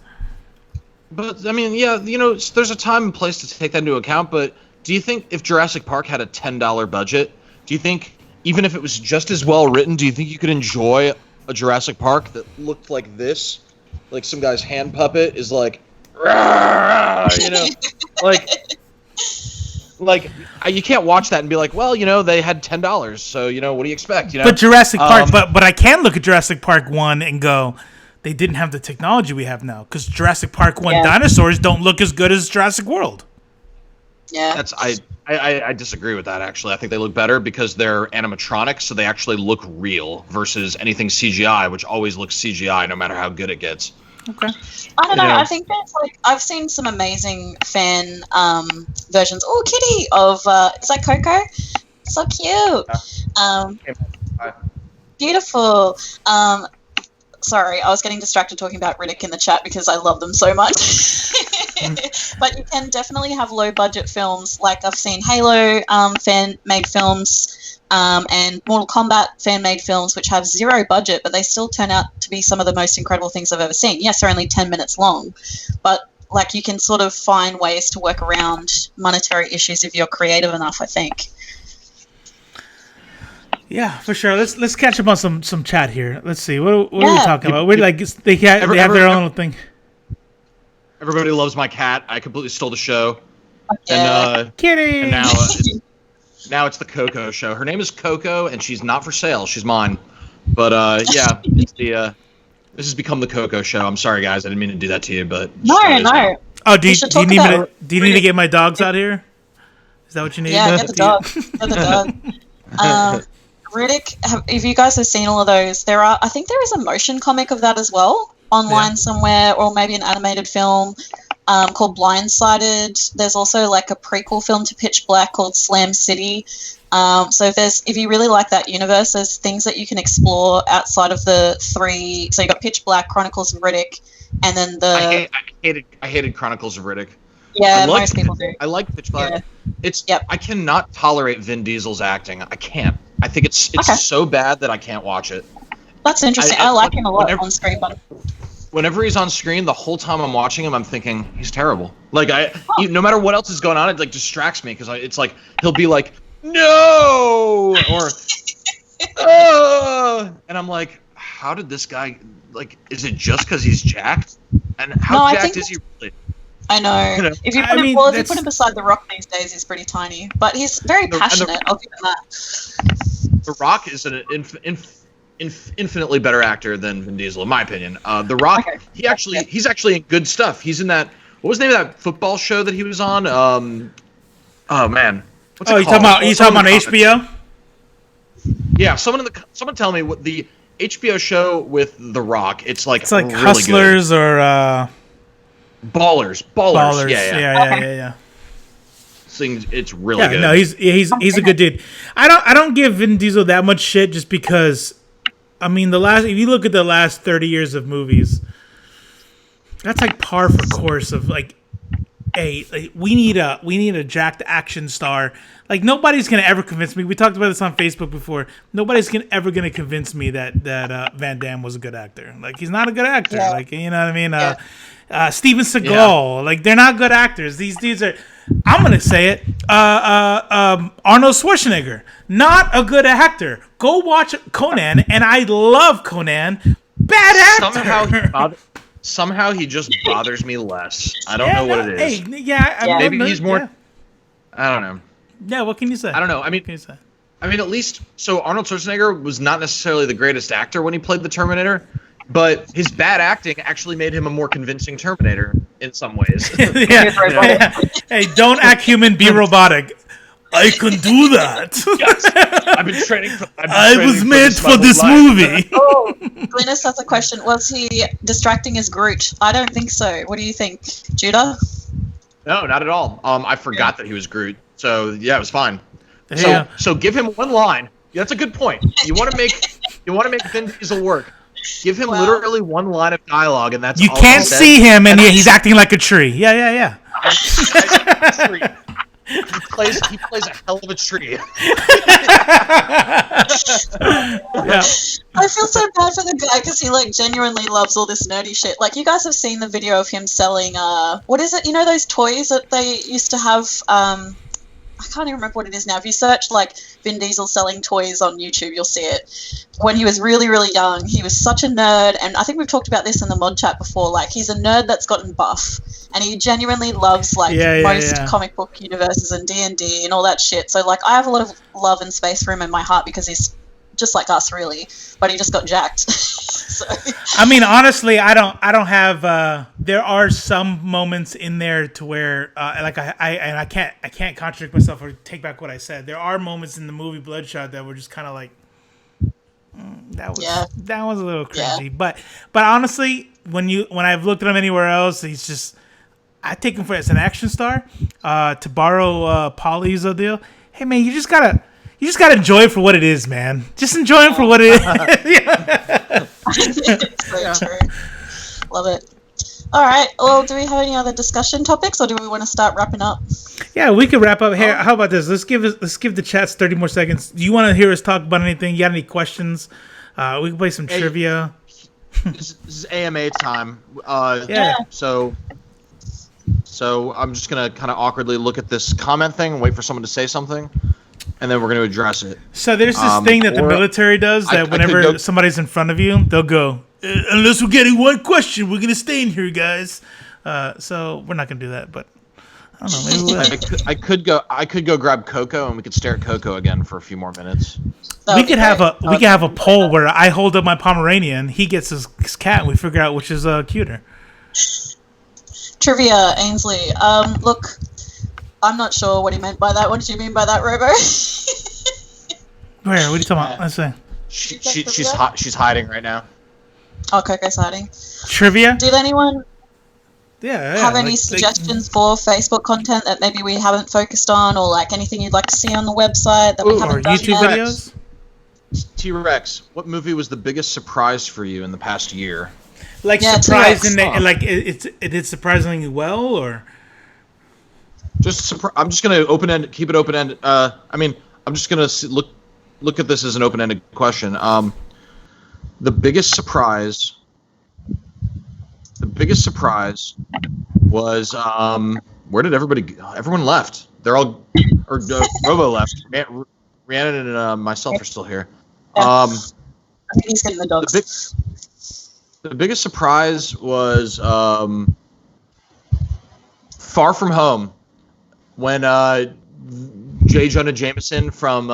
S7: But I mean, yeah, you know, there's a time and place to take that into account. But do you think if Jurassic Park had a $10 budget, do you think even if it was just as well written, do you think you could enjoy a Jurassic Park that looked like this? Like some guy's hand puppet is like, you know, like you can't watch that and be like, well, you know, they had $10, so you know, what do you expect? You know,
S6: but Jurassic Park, but I can look at Jurassic Park 1 and go, they didn't have the technology we have now, because Jurassic Park 1 dinosaurs don't look as good as Jurassic World.
S5: Yeah,
S7: I disagree with that. Actually, I think they look better because they're animatronics, so they actually look real versus anything CGI, which always looks CGI no matter how good it gets.
S6: Okay.
S5: I don't know. I think that's like I've seen some amazing fan versions. Oh, Kitty of is that Coco? So cute. Beautiful. Sorry, I was getting distracted talking about Riddick in the chat because I love them so much. But you can definitely have low-budget films. Like I've seen Halo fan-made films and Mortal Kombat fan-made films, which have zero budget, but they still turn out to be some of the most incredible things I've ever seen. Yes, they're only 10 minutes long, but like you can sort of find ways to work around monetary issues if you're creative enough, I think.
S6: Yeah, for sure. Let's catch up on some chat here. Let's see. What are we talking about? We're like they have their own little thing.
S7: Everybody loves my cat. I completely stole the show. And
S6: Kitty.
S7: And now it's the Coco show. Her name is Coco, and she's not for sale. She's mine. But yeah, it's this has become the Coco show. I'm sorry, guys. I didn't mean to do that to you, but
S5: no.
S6: Oh, do you need to get my dogs out here? Is that what you need?
S5: Yeah, get the dog. Get the dog. Riddick, if you guys have seen all of those, I think there is a motion comic of that as well online somewhere, or maybe an animated film called Blindsided. There's also like a prequel film to Pitch Black called Slam City. So if you really like that universe, there's things that you can explore outside of the three. So you got Pitch Black, Chronicles of Riddick, and then
S7: I hated Chronicles of Riddick.
S5: Yeah, most people do.
S7: I like Pitch Black.
S5: Yeah.
S7: I cannot tolerate Vin Diesel's acting. I can't. I think it's so bad that I can't watch it.
S5: That's interesting. I like him a lot on screen, but
S7: whenever he's on screen, the whole time I'm watching him, I'm thinking he's terrible. Like no matter what else is going on, it like distracts me because it's like he'll be like, no, or and I'm like, how did this guy like? Is it just because he's jacked? And how jacked is he really?
S5: I know. If you put him beside The Rock these days, he's pretty tiny, but he's very passionate. I'll give him that.
S7: The Rock is an infinitely better actor than Vin Diesel, in my opinion. The Rock, he's actually in good stuff. He's in that. What was the name of that football show that he was on? Oh man, what's it called?
S6: You talking about HBO?
S7: Yeah, someone tell me what the HBO show with The Rock. It's like really
S6: Hustlers
S7: good.
S6: Or
S7: Ballers.
S6: Yeah.
S7: It's really good.
S6: No, he's a good dude. I don't give Vin Diesel that much shit just because. I mean, if you look at the last 30 years of movies, that's like par for course of like, hey, we need a jacked action star. Like nobody's gonna ever convince me. We talked about this on Facebook before. Nobody's ever gonna convince me that Van Damme was a good actor. Like he's not a good actor. Yeah. Like you know what I mean. Steven Seagal. Like they're not good actors. These dudes are. I'm gonna say it. Arnold Schwarzenegger, not a good actor. Go watch Conan, and I love Conan. Bad actor.
S7: Somehow he just bothers me less. I don't know what it is.
S6: Maybe
S7: he's more.
S6: Yeah.
S7: I don't know.
S6: Yeah, what can you say?
S7: I don't know. I mean, at least Arnold Schwarzenegger was not necessarily the greatest actor when he played the Terminator. But his bad acting actually made him a more convincing Terminator in some ways.
S6: Hey, don't act human, be robotic. I can do that.
S7: Yes. I've been training.
S6: I was made for this movie.
S5: Oh, Glynis has a question. Was he distracting as Groot? I don't think so. What do you think, Judah?
S7: No, not at all. I forgot that he was Groot. So yeah, it was fine.
S6: Yeah.
S7: So give him one line. Yeah, that's a good point. You want to make Vin Diesel work. Give him literally one line of dialogue, and that's
S6: you
S7: all
S6: can't see him, and he's acting like a tree. Yeah.
S7: He plays a hell of a tree.
S5: Yeah. I feel so bad for the guy because he like genuinely loves all this nerdy shit. Like you guys have seen the video of him selling what is it? You know those toys that they used to have. I can't even remember what it is now. If you search like Vin Diesel selling toys on YouTube, you'll see it. When he was really, really young, he was such a nerd, and I think we've talked about this in the mod chat before. Like he's a nerd that's gotten buff, and he genuinely loves like most comic book universes and D&D and all that shit. So like I have a lot of love and space for him in my heart because he's just like us, really. But he just got jacked. So.
S6: I mean, honestly, I don't have. There are some moments in there to where, like I can't contradict myself or take back what I said. There are moments in the movie Bloodshot that were just kind of like, that was a little crazy. Yeah. But honestly, when I've looked at him anywhere else, he's just. I take him as an action star. To borrow Polly's deal, hey man, you just gotta enjoy it for what it is, man. Just enjoy it for what it is.
S5: It's so true. Love it. All right. Well, do we have any other discussion topics, or do we want to start wrapping up?
S6: Yeah, we could wrap up here. How about this? Let's give the chats 30 more seconds. Do you want to hear us talk about anything? You got any questions? We can play some trivia.
S7: This is AMA time. So I'm just gonna kind of awkwardly look at this comment thing and wait for someone to say something. And then we're going to address it.
S6: So there's this thing that the military does that whenever somebody's in front of you, they'll go, unless we're getting one question, we're going to stay in here, guys. So we're not going to do that, but I don't know. Maybe
S7: I could go grab Coco and we could stare at Coco again for a few more minutes.
S6: We could have a poll where I hold up my Pomeranian, he gets his cat, and we figure out which is cuter.
S5: Trivia, Ainsley. Look. I'm not sure what he meant by that. What did you mean by that, Robo?
S6: Where? What are you talking about? Let's see.
S7: She's hiding right now.
S5: Oh, Coco's hiding.
S6: Trivia?
S5: Did anyone
S6: Yeah.
S5: have any suggestions for Facebook content that maybe we haven't focused on, or like anything you'd like to see on the website that we
S6: or
S5: haven't done
S6: YouTube
S5: yet?
S6: videos?
S7: T-Rex, what movie was the biggest surprise for you in the past year?
S6: Like
S5: Yeah,
S6: surprising,
S5: T-Rex.
S6: like it did surprisingly well, or
S7: I'm just gonna keep it open-ended. I mean, I'm just gonna look at this as an open-ended question. The biggest surprise was where did everybody go? Everyone left. They're all Robo left. Rhiannon and myself are still here.
S5: I think he's getting the dogs.
S7: The biggest surprise was Far From Home, when J. Jonah Jameson from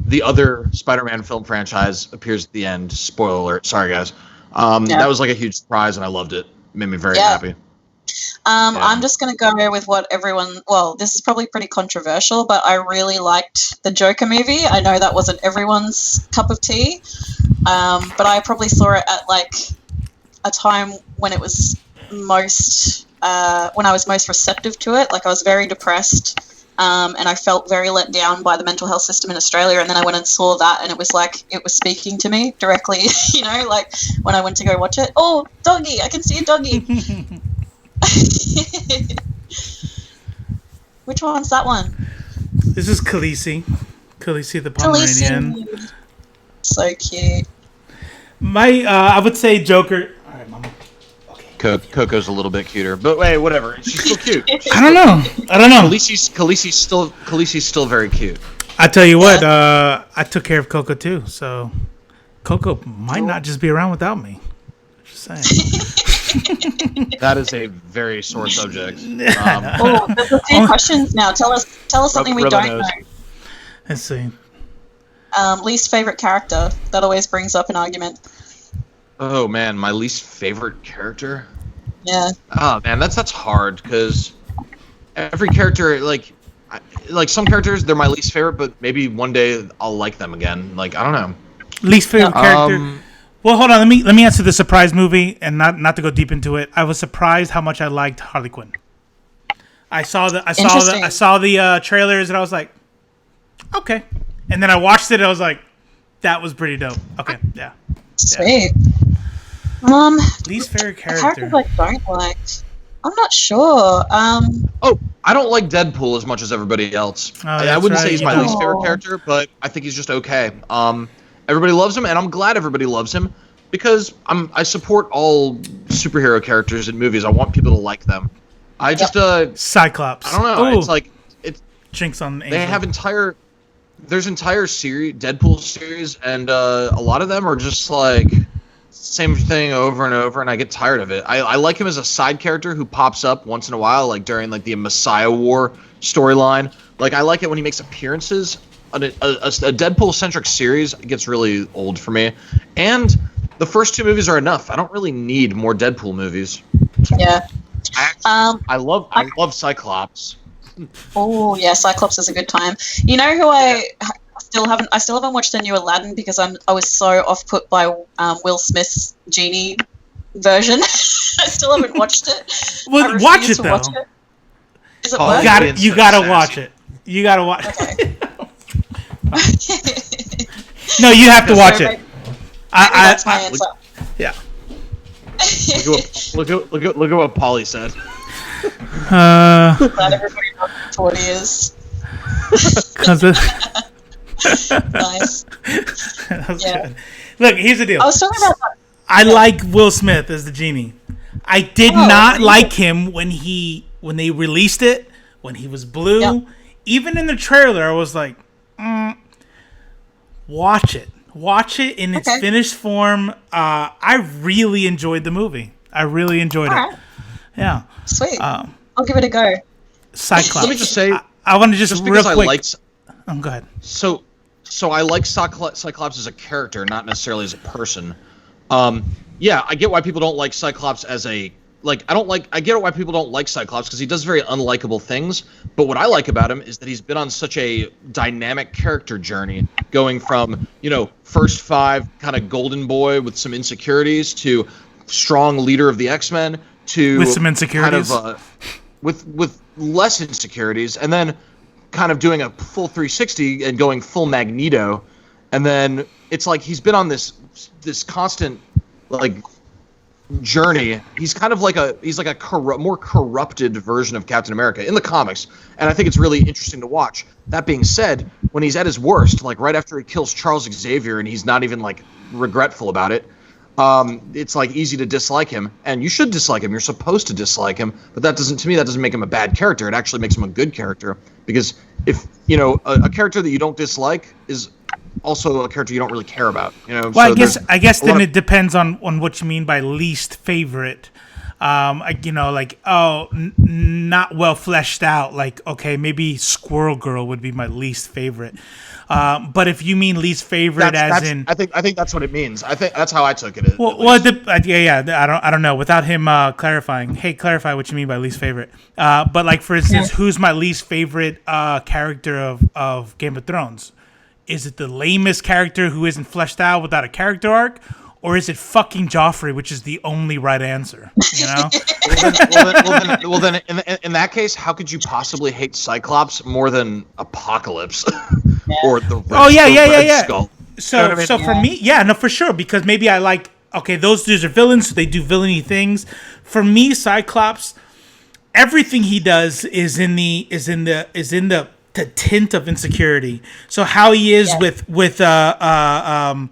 S7: the other Spider-Man film franchise appears at the end. Spoiler alert. Sorry, guys. That was like a huge surprise, and I loved it. Made me very happy.
S5: I'm just going to go with what everyone... Well, this is probably pretty controversial, but I really liked the Joker movie. I know that wasn't everyone's cup of tea, but I probably saw it at, like, a time when it was most... when I was most receptive to it. Like, I was very depressed, and I felt very let down by the mental health system in Australia, and then I went and saw that, and it was like it was speaking to me directly, you know, like when I went to go watch it. Oh, doggy! I can see a doggy! Which one's that one?
S6: This is Khaleesi the Pomeranian.
S5: Khaleesi. So cute.
S6: I would say Joker. All right, Mama.
S7: Coco's a little bit cuter, but wait, whatever. She's still cute.
S6: I don't know.
S7: Khaleesi's still very cute.
S6: I tell you what, I took care of Coco too, so Coco might not just be around without me. Just saying.
S7: That is a very sore subject.
S5: There's a few questions now. Tell us something we don't know.
S6: Let's see.
S5: Least favorite character. That always brings up an argument.
S7: Oh man, my least favorite character.
S5: Yeah.
S7: Oh man, that's hard because every character, like some characters, they're my least favorite, but maybe one day I'll like them again. Like I don't know.
S6: Least favorite character. Well, hold on. Let me answer the surprise movie, and not to go deep into it. I was surprised how much I liked Harley Quinn. I saw the trailers, and I was like, okay. And then I watched it, and I was like, that was pretty dope. Okay, yeah.
S5: Sweet.
S6: Least favorite character.
S5: Characters I don't like. I'm not sure.
S7: Oh, I don't like Deadpool as much as everybody else. I wouldn't say he's my least favorite character, but I think he's just okay. Everybody loves him, and I'm glad everybody loves him because I support all superhero characters in movies. I want people to like them. I just
S6: Cyclops.
S7: I don't know.
S6: Ooh.
S7: It's like
S6: Jinx on Angel.
S7: they have there's entire series, Deadpool series, and a lot of them are just like same thing over and over, and I get tired of it. I like him as a side character who pops up once in a while, like during like the Messiah War storyline. Like I like it when he makes appearances. A Deadpool-centric series gets really old for me, and the first two movies are enough. I don't really need more Deadpool movies.
S5: Yeah.
S7: I love Cyclops.
S5: Oh yeah, Cyclops is a good time. You know who I still haven't watched the new Aladdin because I was so off put by Will Smith's genie version. I still haven't watched it.
S6: Well, watch it though.
S5: Is it worth?
S6: You gotta watch it. You gotta watch it. No, you have to watch it.
S5: That's my answer.
S6: Yeah.
S7: Look at what Polly said.
S5: Glad everybody knows what he is. Nice.
S6: Yeah. Look, here's the deal.
S5: I was talking about that.
S6: I like Will Smith as the genie. I did not like him when they released it, when he was blue. Yep. Even in the trailer, I was like, watch it. Watch it in its finished form. I really enjoyed the movie. I really enjoyed it. Yeah. Sweet.
S5: I'll give it a go.
S6: Cyclops.
S7: Let me just say,
S6: I want to just real quick. Go ahead.
S7: So I like Cyclops as a character, not necessarily as a person. Yeah, I get why people don't like Cyclops as a I get why people don't like Cyclops because he does very unlikable things. But what I like about him is that he's been on such a dynamic character journey, going from, first 5 kind of golden boy with some insecurities to strong leader of the X-Men to
S6: with some insecurities,
S7: kind of, with less insecurities, and then kind of doing a full 360 and going full Magneto, and then it's like he's been on this constant journey. He's kind of like more corrupted version of Captain America in the comics, and I think it's really interesting to watch. That being said, when he's at his worst, like right after he kills Charles Xavier and he's not even regretful about it, it's easy to dislike him, and you should dislike him. You're supposed to dislike him, but that doesn't make him a bad character. It actually makes him a good character, because if a character that you don't dislike is also a character you don't really care about.
S6: Well,
S7: so
S6: I guess then it depends on what you mean by least favorite. Not well fleshed out. Okay, maybe Squirrel Girl would be my least favorite. But if you mean least favorite, I
S7: think that's what it means. I think that's how I took it.
S6: I don't know. Without him clarifying, hey, clarify what you mean by least favorite. But for instance, who's my least favorite character of Game of Thrones? Is it the lamest character who isn't fleshed out without a character arc? Or is it fucking Joffrey, which is the only right answer?
S7: well, then, in that case, how could you possibly hate Cyclops more than Apocalypse or the Red Skull?
S6: So for me, for sure, because maybe I like those dudes are villains, so they do villainy things. For me, Cyclops, everything he does is in the tint of insecurity. So how he is with wow.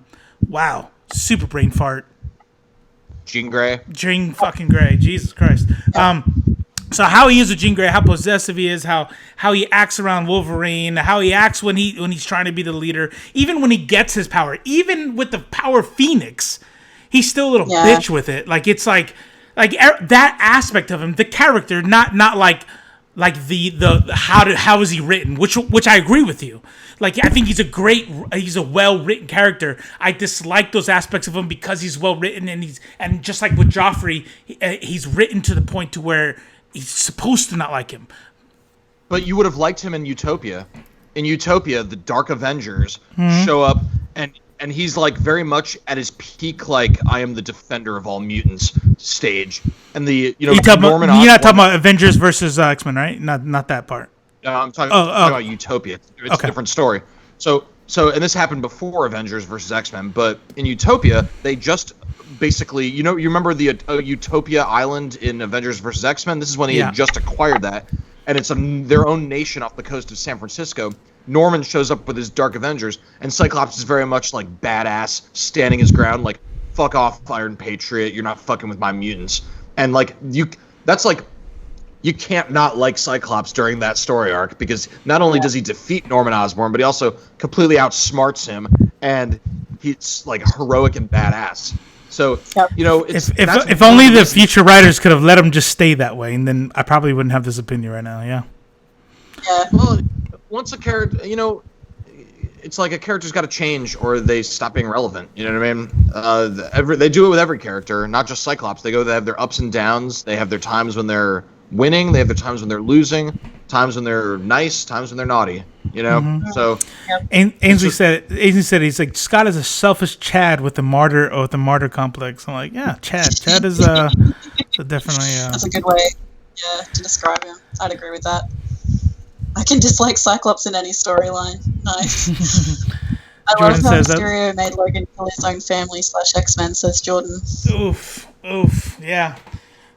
S6: Super brain fart.
S7: Jean Grey.
S6: Jean fucking Grey. Jesus Christ. So how he is with Jean Grey, how possessive he is, how he acts around Wolverine, how he acts when he's trying to be the leader, even when he gets his power, even with the power of Phoenix, he's still a little bitch with it. It's like that aspect of him, the character, not the how is he written, which I agree with you. I think he's a well-written character. I dislike those aspects of him because he's well-written, and just like with Joffrey, he's written to the point to where he's supposed to not like him.
S7: But you would have liked him in Utopia. In Utopia, the Dark Avengers show up, and he's very much at his peak, I am the defender of all mutants stage. And you're not talking
S6: about Avengers versus X-Men, right? Not that part.
S7: No, I'm talking about Utopia. It's a different story. So, and this happened before Avengers versus X-Men, but in Utopia, they just basically, you remember the Utopia Island in Avengers versus X-Men? This is when they had just acquired that, and it's their own nation off the coast of San Francisco. Norman shows up with his Dark Avengers, and Cyclops is very much badass, standing his ground, fuck off, Iron Patriot, you're not fucking with my mutants. And you can't not like Cyclops during that story arc, because not only does he defeat Norman Osborn, but he also completely outsmarts him, and he's heroic and badass. So
S6: if only the future writers could have let him just stay that way, and then I probably wouldn't have this opinion right now. Yeah.
S7: Well, once a character, it's a character's got to change or they stop being relevant. You know what I mean? They do it with every character, not just Cyclops. They have their ups and downs. They have their times when they're winning. They have their times when they're losing. Times when they're nice. Times when they're naughty. So.
S6: Ainsley said he's Scott is a selfish Chad with the martyr complex. I'm yeah, Chad is so definitely.
S5: That's a good way, to describe him. I'd agree with that. I can dislike Cyclops in any storyline. Nice. I love how Mysterio made Logan kill his own family / X-Men, says Jordan.
S6: Oof. Yeah.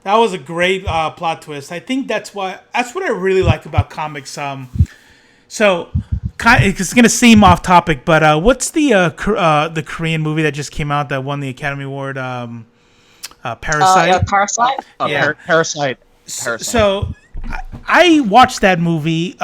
S6: That was a great plot twist. I think that's what I really like about comics. So it's going to seem off topic, but what's the Korean movie that just came out that won the Academy Award? Parasite?
S5: Parasite?
S7: Parasite.
S6: So I watched that movie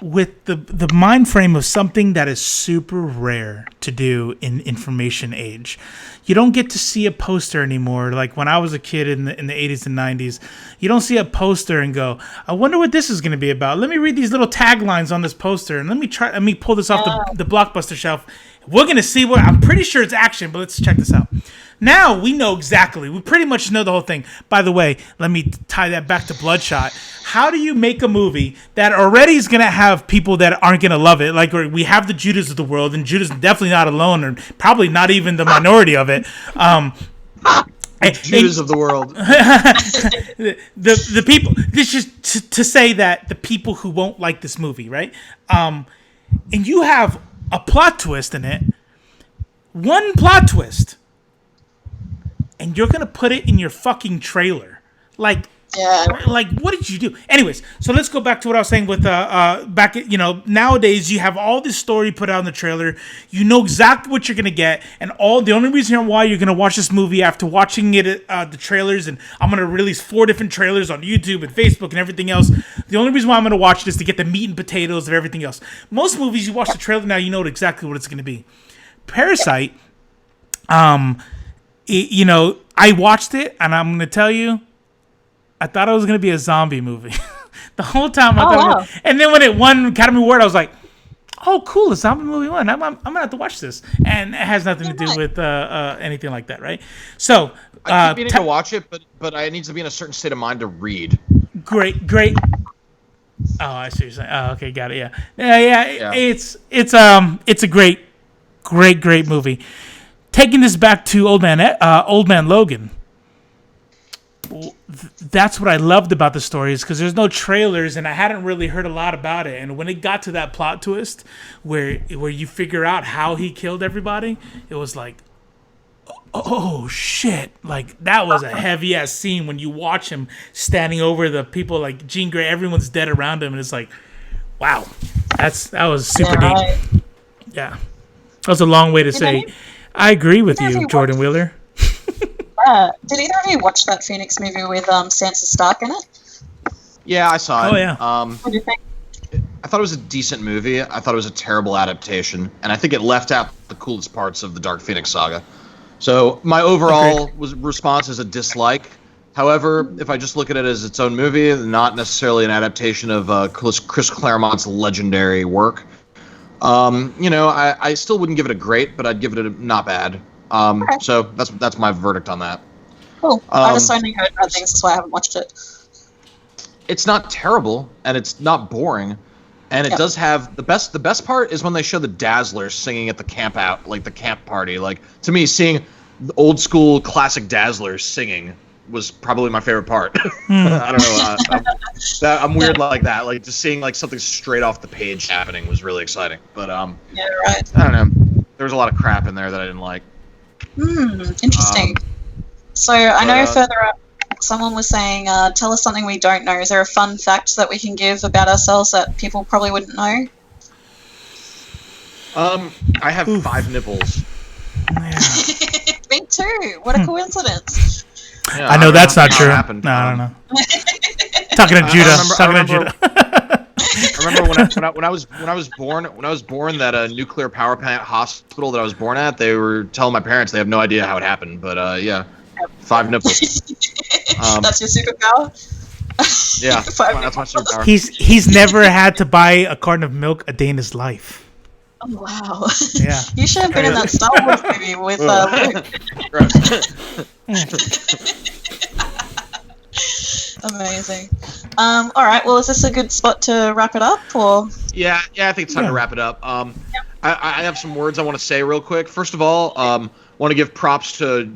S6: with the mind frame of something that is super rare to do in information age. You don't get to see a poster anymore. When I was a kid in the 80s and 90s, you don't see a poster and go, I wonder what this is going to be about. Let me read these little taglines on this poster and let me pull this off the Blockbuster shelf. We're going to see what... I'm pretty sure it's action, but let's check this out. Now we know exactly. We pretty much know the whole thing. By the way, let me tie that back to Bloodshot. How do you make a movie that already is going to have people that aren't going to love it? Like, we have the Judas of the world, and Judas is definitely not alone, or probably not even the minority of it.
S7: Judas of the world.
S6: the people... This is to say that the people who won't like this movie, right? And you have a plot twist in it. One plot twist. And you're gonna put it in your fucking trailer, like what did you do? Anyways, so let's go back to what I was saying with nowadays you have all this story put out in the trailer. You know exactly what you're gonna get, and the only reason why you're gonna watch this movie after watching it, the trailers, and I'm gonna release 4 different trailers on YouTube and Facebook and everything else. The only reason why I'm gonna watch it is to get the meat and potatoes of everything else. Most movies, you watch the trailer now, you know exactly what it's gonna be. Parasite, I watched it, and I'm going to tell you, I thought it was going to be a zombie movie. The whole time I thought and then when it won Academy Award, I was like, oh, cool, a zombie movie won. I'm going to have to watch this. And it has nothing to do with anything like that, right? So,
S7: I keep meaning to watch it, but I need to be in a certain state of mind to read.
S6: Great. Oh, I see what you're saying. Oh, okay, got it, yeah. It's a great movie. Taking this back to Old Man Logan, that's what I loved about the story, is because there's no trailers, and I hadn't really heard a lot about it. And when it got to that plot twist where you figure out how he killed everybody, it was like, oh shit! Like, that was a heavy ass scene when you watch him standing over the people, like Jean Grey. Everyone's dead around him, and it's like, wow, that was super deep. Yeah, that was a long way to say. I agree with you, Jordan Wheeler.
S5: Did either of you watch that Phoenix movie with Sansa Stark in it?
S7: Yeah, I saw it.
S6: Oh, yeah.
S5: What do you think?
S7: I thought it was a decent movie. I thought it was a terrible adaptation, and I think it left out the coolest parts of the Dark Phoenix saga. So my overall response is a dislike. However, if I just look at it as its own movie, not necessarily an adaptation of Chris Claremont's legendary work, I still wouldn't give it a great, but I'd give it a not bad. So that's my verdict on that.
S5: Cool. I just only heard bad things, that's why I haven't watched it.
S7: It's not terrible, and it's not boring, and it does have the best part is when they show the Dazzlers singing at the camp party. Like, to me, seeing the old school classic Dazzlers singing was probably my favorite part. I don't know. I'm weird like that. Like, just seeing like something straight off the page happening was really exciting. But
S5: yeah, right.
S7: I don't know. There was a lot of crap in there that I didn't like.
S5: Interesting. So I know further up, someone was saying, tell us something we don't know. Is there a fun fact that we can give about ourselves that people probably wouldn't know?
S7: I have 5 nipples.
S6: Yeah.
S5: Me too. What a coincidence.
S7: Yeah,
S6: I know that's not true.
S7: Happened.
S6: No, I don't know. Talking to Judah.
S7: I remember when I was born, that nuclear power plant hospital that I was born at, they were telling my parents they have no idea how it happened, but yeah, 5 nipples.
S5: That's your superpower?
S7: Yeah, that's my superpower.
S6: He's never had to buy a carton of milk a day in his life.
S5: Oh, wow.
S6: Yeah.
S5: You should have been in that Star Wars movie with Luke. Amazing. All right. Well, is this a good spot to wrap it up, or?
S7: Yeah. I think it's time to wrap it up. I have some words I want to say real quick. First of all, want to give props to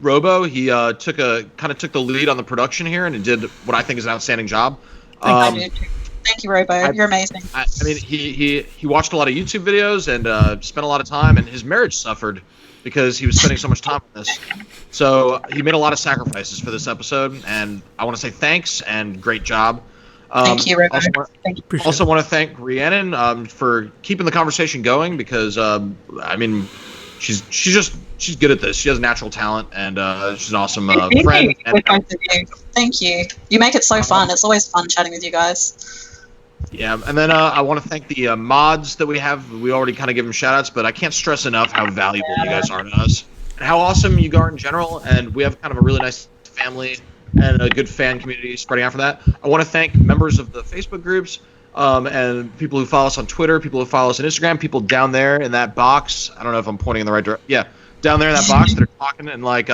S7: Robo. He took the lead on the production here and did what I think is an outstanding job.
S5: Thank you, Robo. You're amazing.
S7: I mean, he watched a lot of YouTube videos and spent a lot of time, and his marriage suffered because he was spending so much time on this. So he made a lot of sacrifices for this episode, and I want to say thanks and great job.
S5: Thank you, Robo.
S7: Also want to thank Rhiannon for keeping the conversation going, because I mean, she's good at this. She has natural talent, and she's an awesome friend.
S5: Thank you. You make it so fun. It's always fun chatting with you guys.
S7: Yeah, and then I want to thank the mods that we have. We already kind of give them shout-outs, but I can't stress enough how valuable you guys are to us, and how awesome you are in general, and we have kind of a really nice family and a good fan community spreading out for that. I want to thank members of the Facebook groups, and people who follow us on Twitter, people who follow us on Instagram, people down there in that box. I don't know if I'm pointing in the right direction. Yeah, down there in that box that are talking and like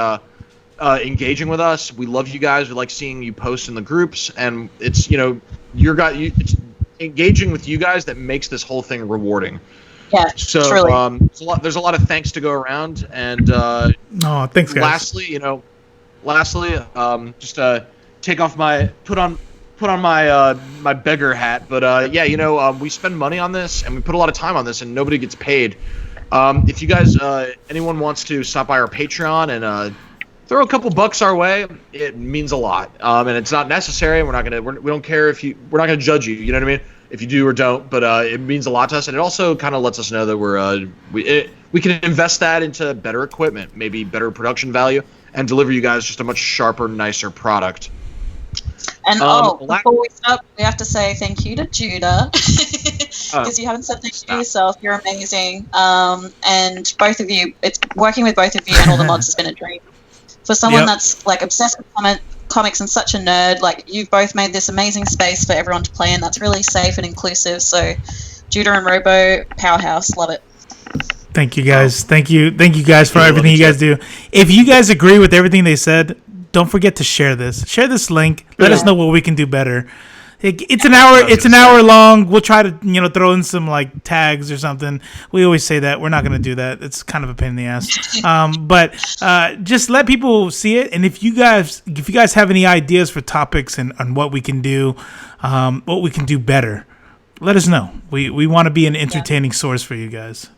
S7: engaging with us. We love you guys. We like seeing you post in the groups, and it's it's engaging with you guys that makes this whole thing rewarding.
S5: Yeah.
S7: So
S5: truly.
S7: there's a lot of thanks to go around, and
S6: thanks, guys.
S7: Lastly, just take off put on my my beggar hat. But we spend money on this, and we put a lot of time on this, and nobody gets paid. If you guys, anyone wants to stop by our Patreon and throw a couple bucks our way, it means a lot. And it's not necessary. We don't care if we're not gonna judge you. You know what I mean? If you do or don't, but it means a lot to us, and it also kind of lets us know that we can invest that into better equipment, maybe better production value, and deliver you guys just a much sharper, nicer product.
S5: And before we stop, we have to say thank you to Judah, because you haven't said thank you to yourself. You're amazing, and both of you. It's working with both of you and all the mods has been a dream. For someone that's like obsessed with comics and such a nerd, like you've both made this amazing space for everyone to play in. That's really safe and inclusive. So, Judah and Robo, powerhouse, love it.
S6: Thank you guys. Thank you guys for everything you guys do. If you guys agree with everything they said, don't forget to share this. Share this link. Let us know what we can do better. It's an hour. It's an hour long. We'll try to throw in some like tags or something. We always say that. We're not going to do that. It's kind of a pain in the ass. But just let people see it. And if you guys have any ideas for topics and on what we can do, better, let us know. We want to be an entertaining source for you guys.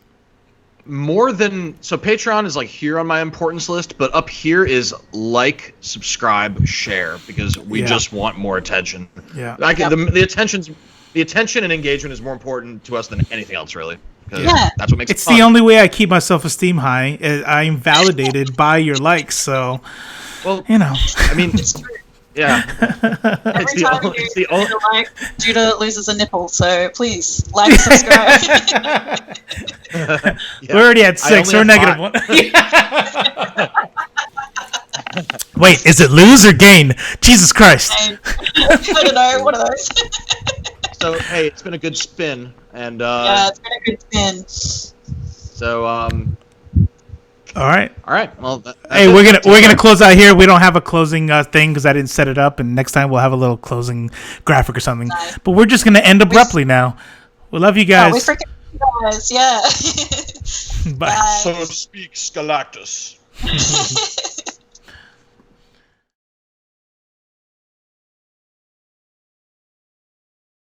S7: Patreon is like here on my importance list, but up here is like, subscribe, share, because we just want more attention.
S6: Yeah.
S7: The attention and engagement is more important to us than anything else, really. Because that's what makes it fun.
S6: It's the only way I keep my self-esteem high. I'm validated by your likes, so
S7: I mean, it's true. Yeah.
S5: Every time you like, Judah loses a nipple, so please like, subscribe.
S6: We already had 6. We're negative 1. Wait, is it lose or gain? Jesus Christ.
S5: I don't know. One of those.
S7: So, hey, it's been a good spin. And
S5: it's been a good spin.
S7: So,
S6: all right.
S7: Well,
S6: hey, we're gonna close out here. We don't have a closing thing because I didn't set it up, and next time we'll have a little closing graphic or something. Nice. But we're just gonna end abruptly now. We love you guys.
S5: We freaking love you guys. Yeah.
S6: Bye.
S7: So speaks Galactus.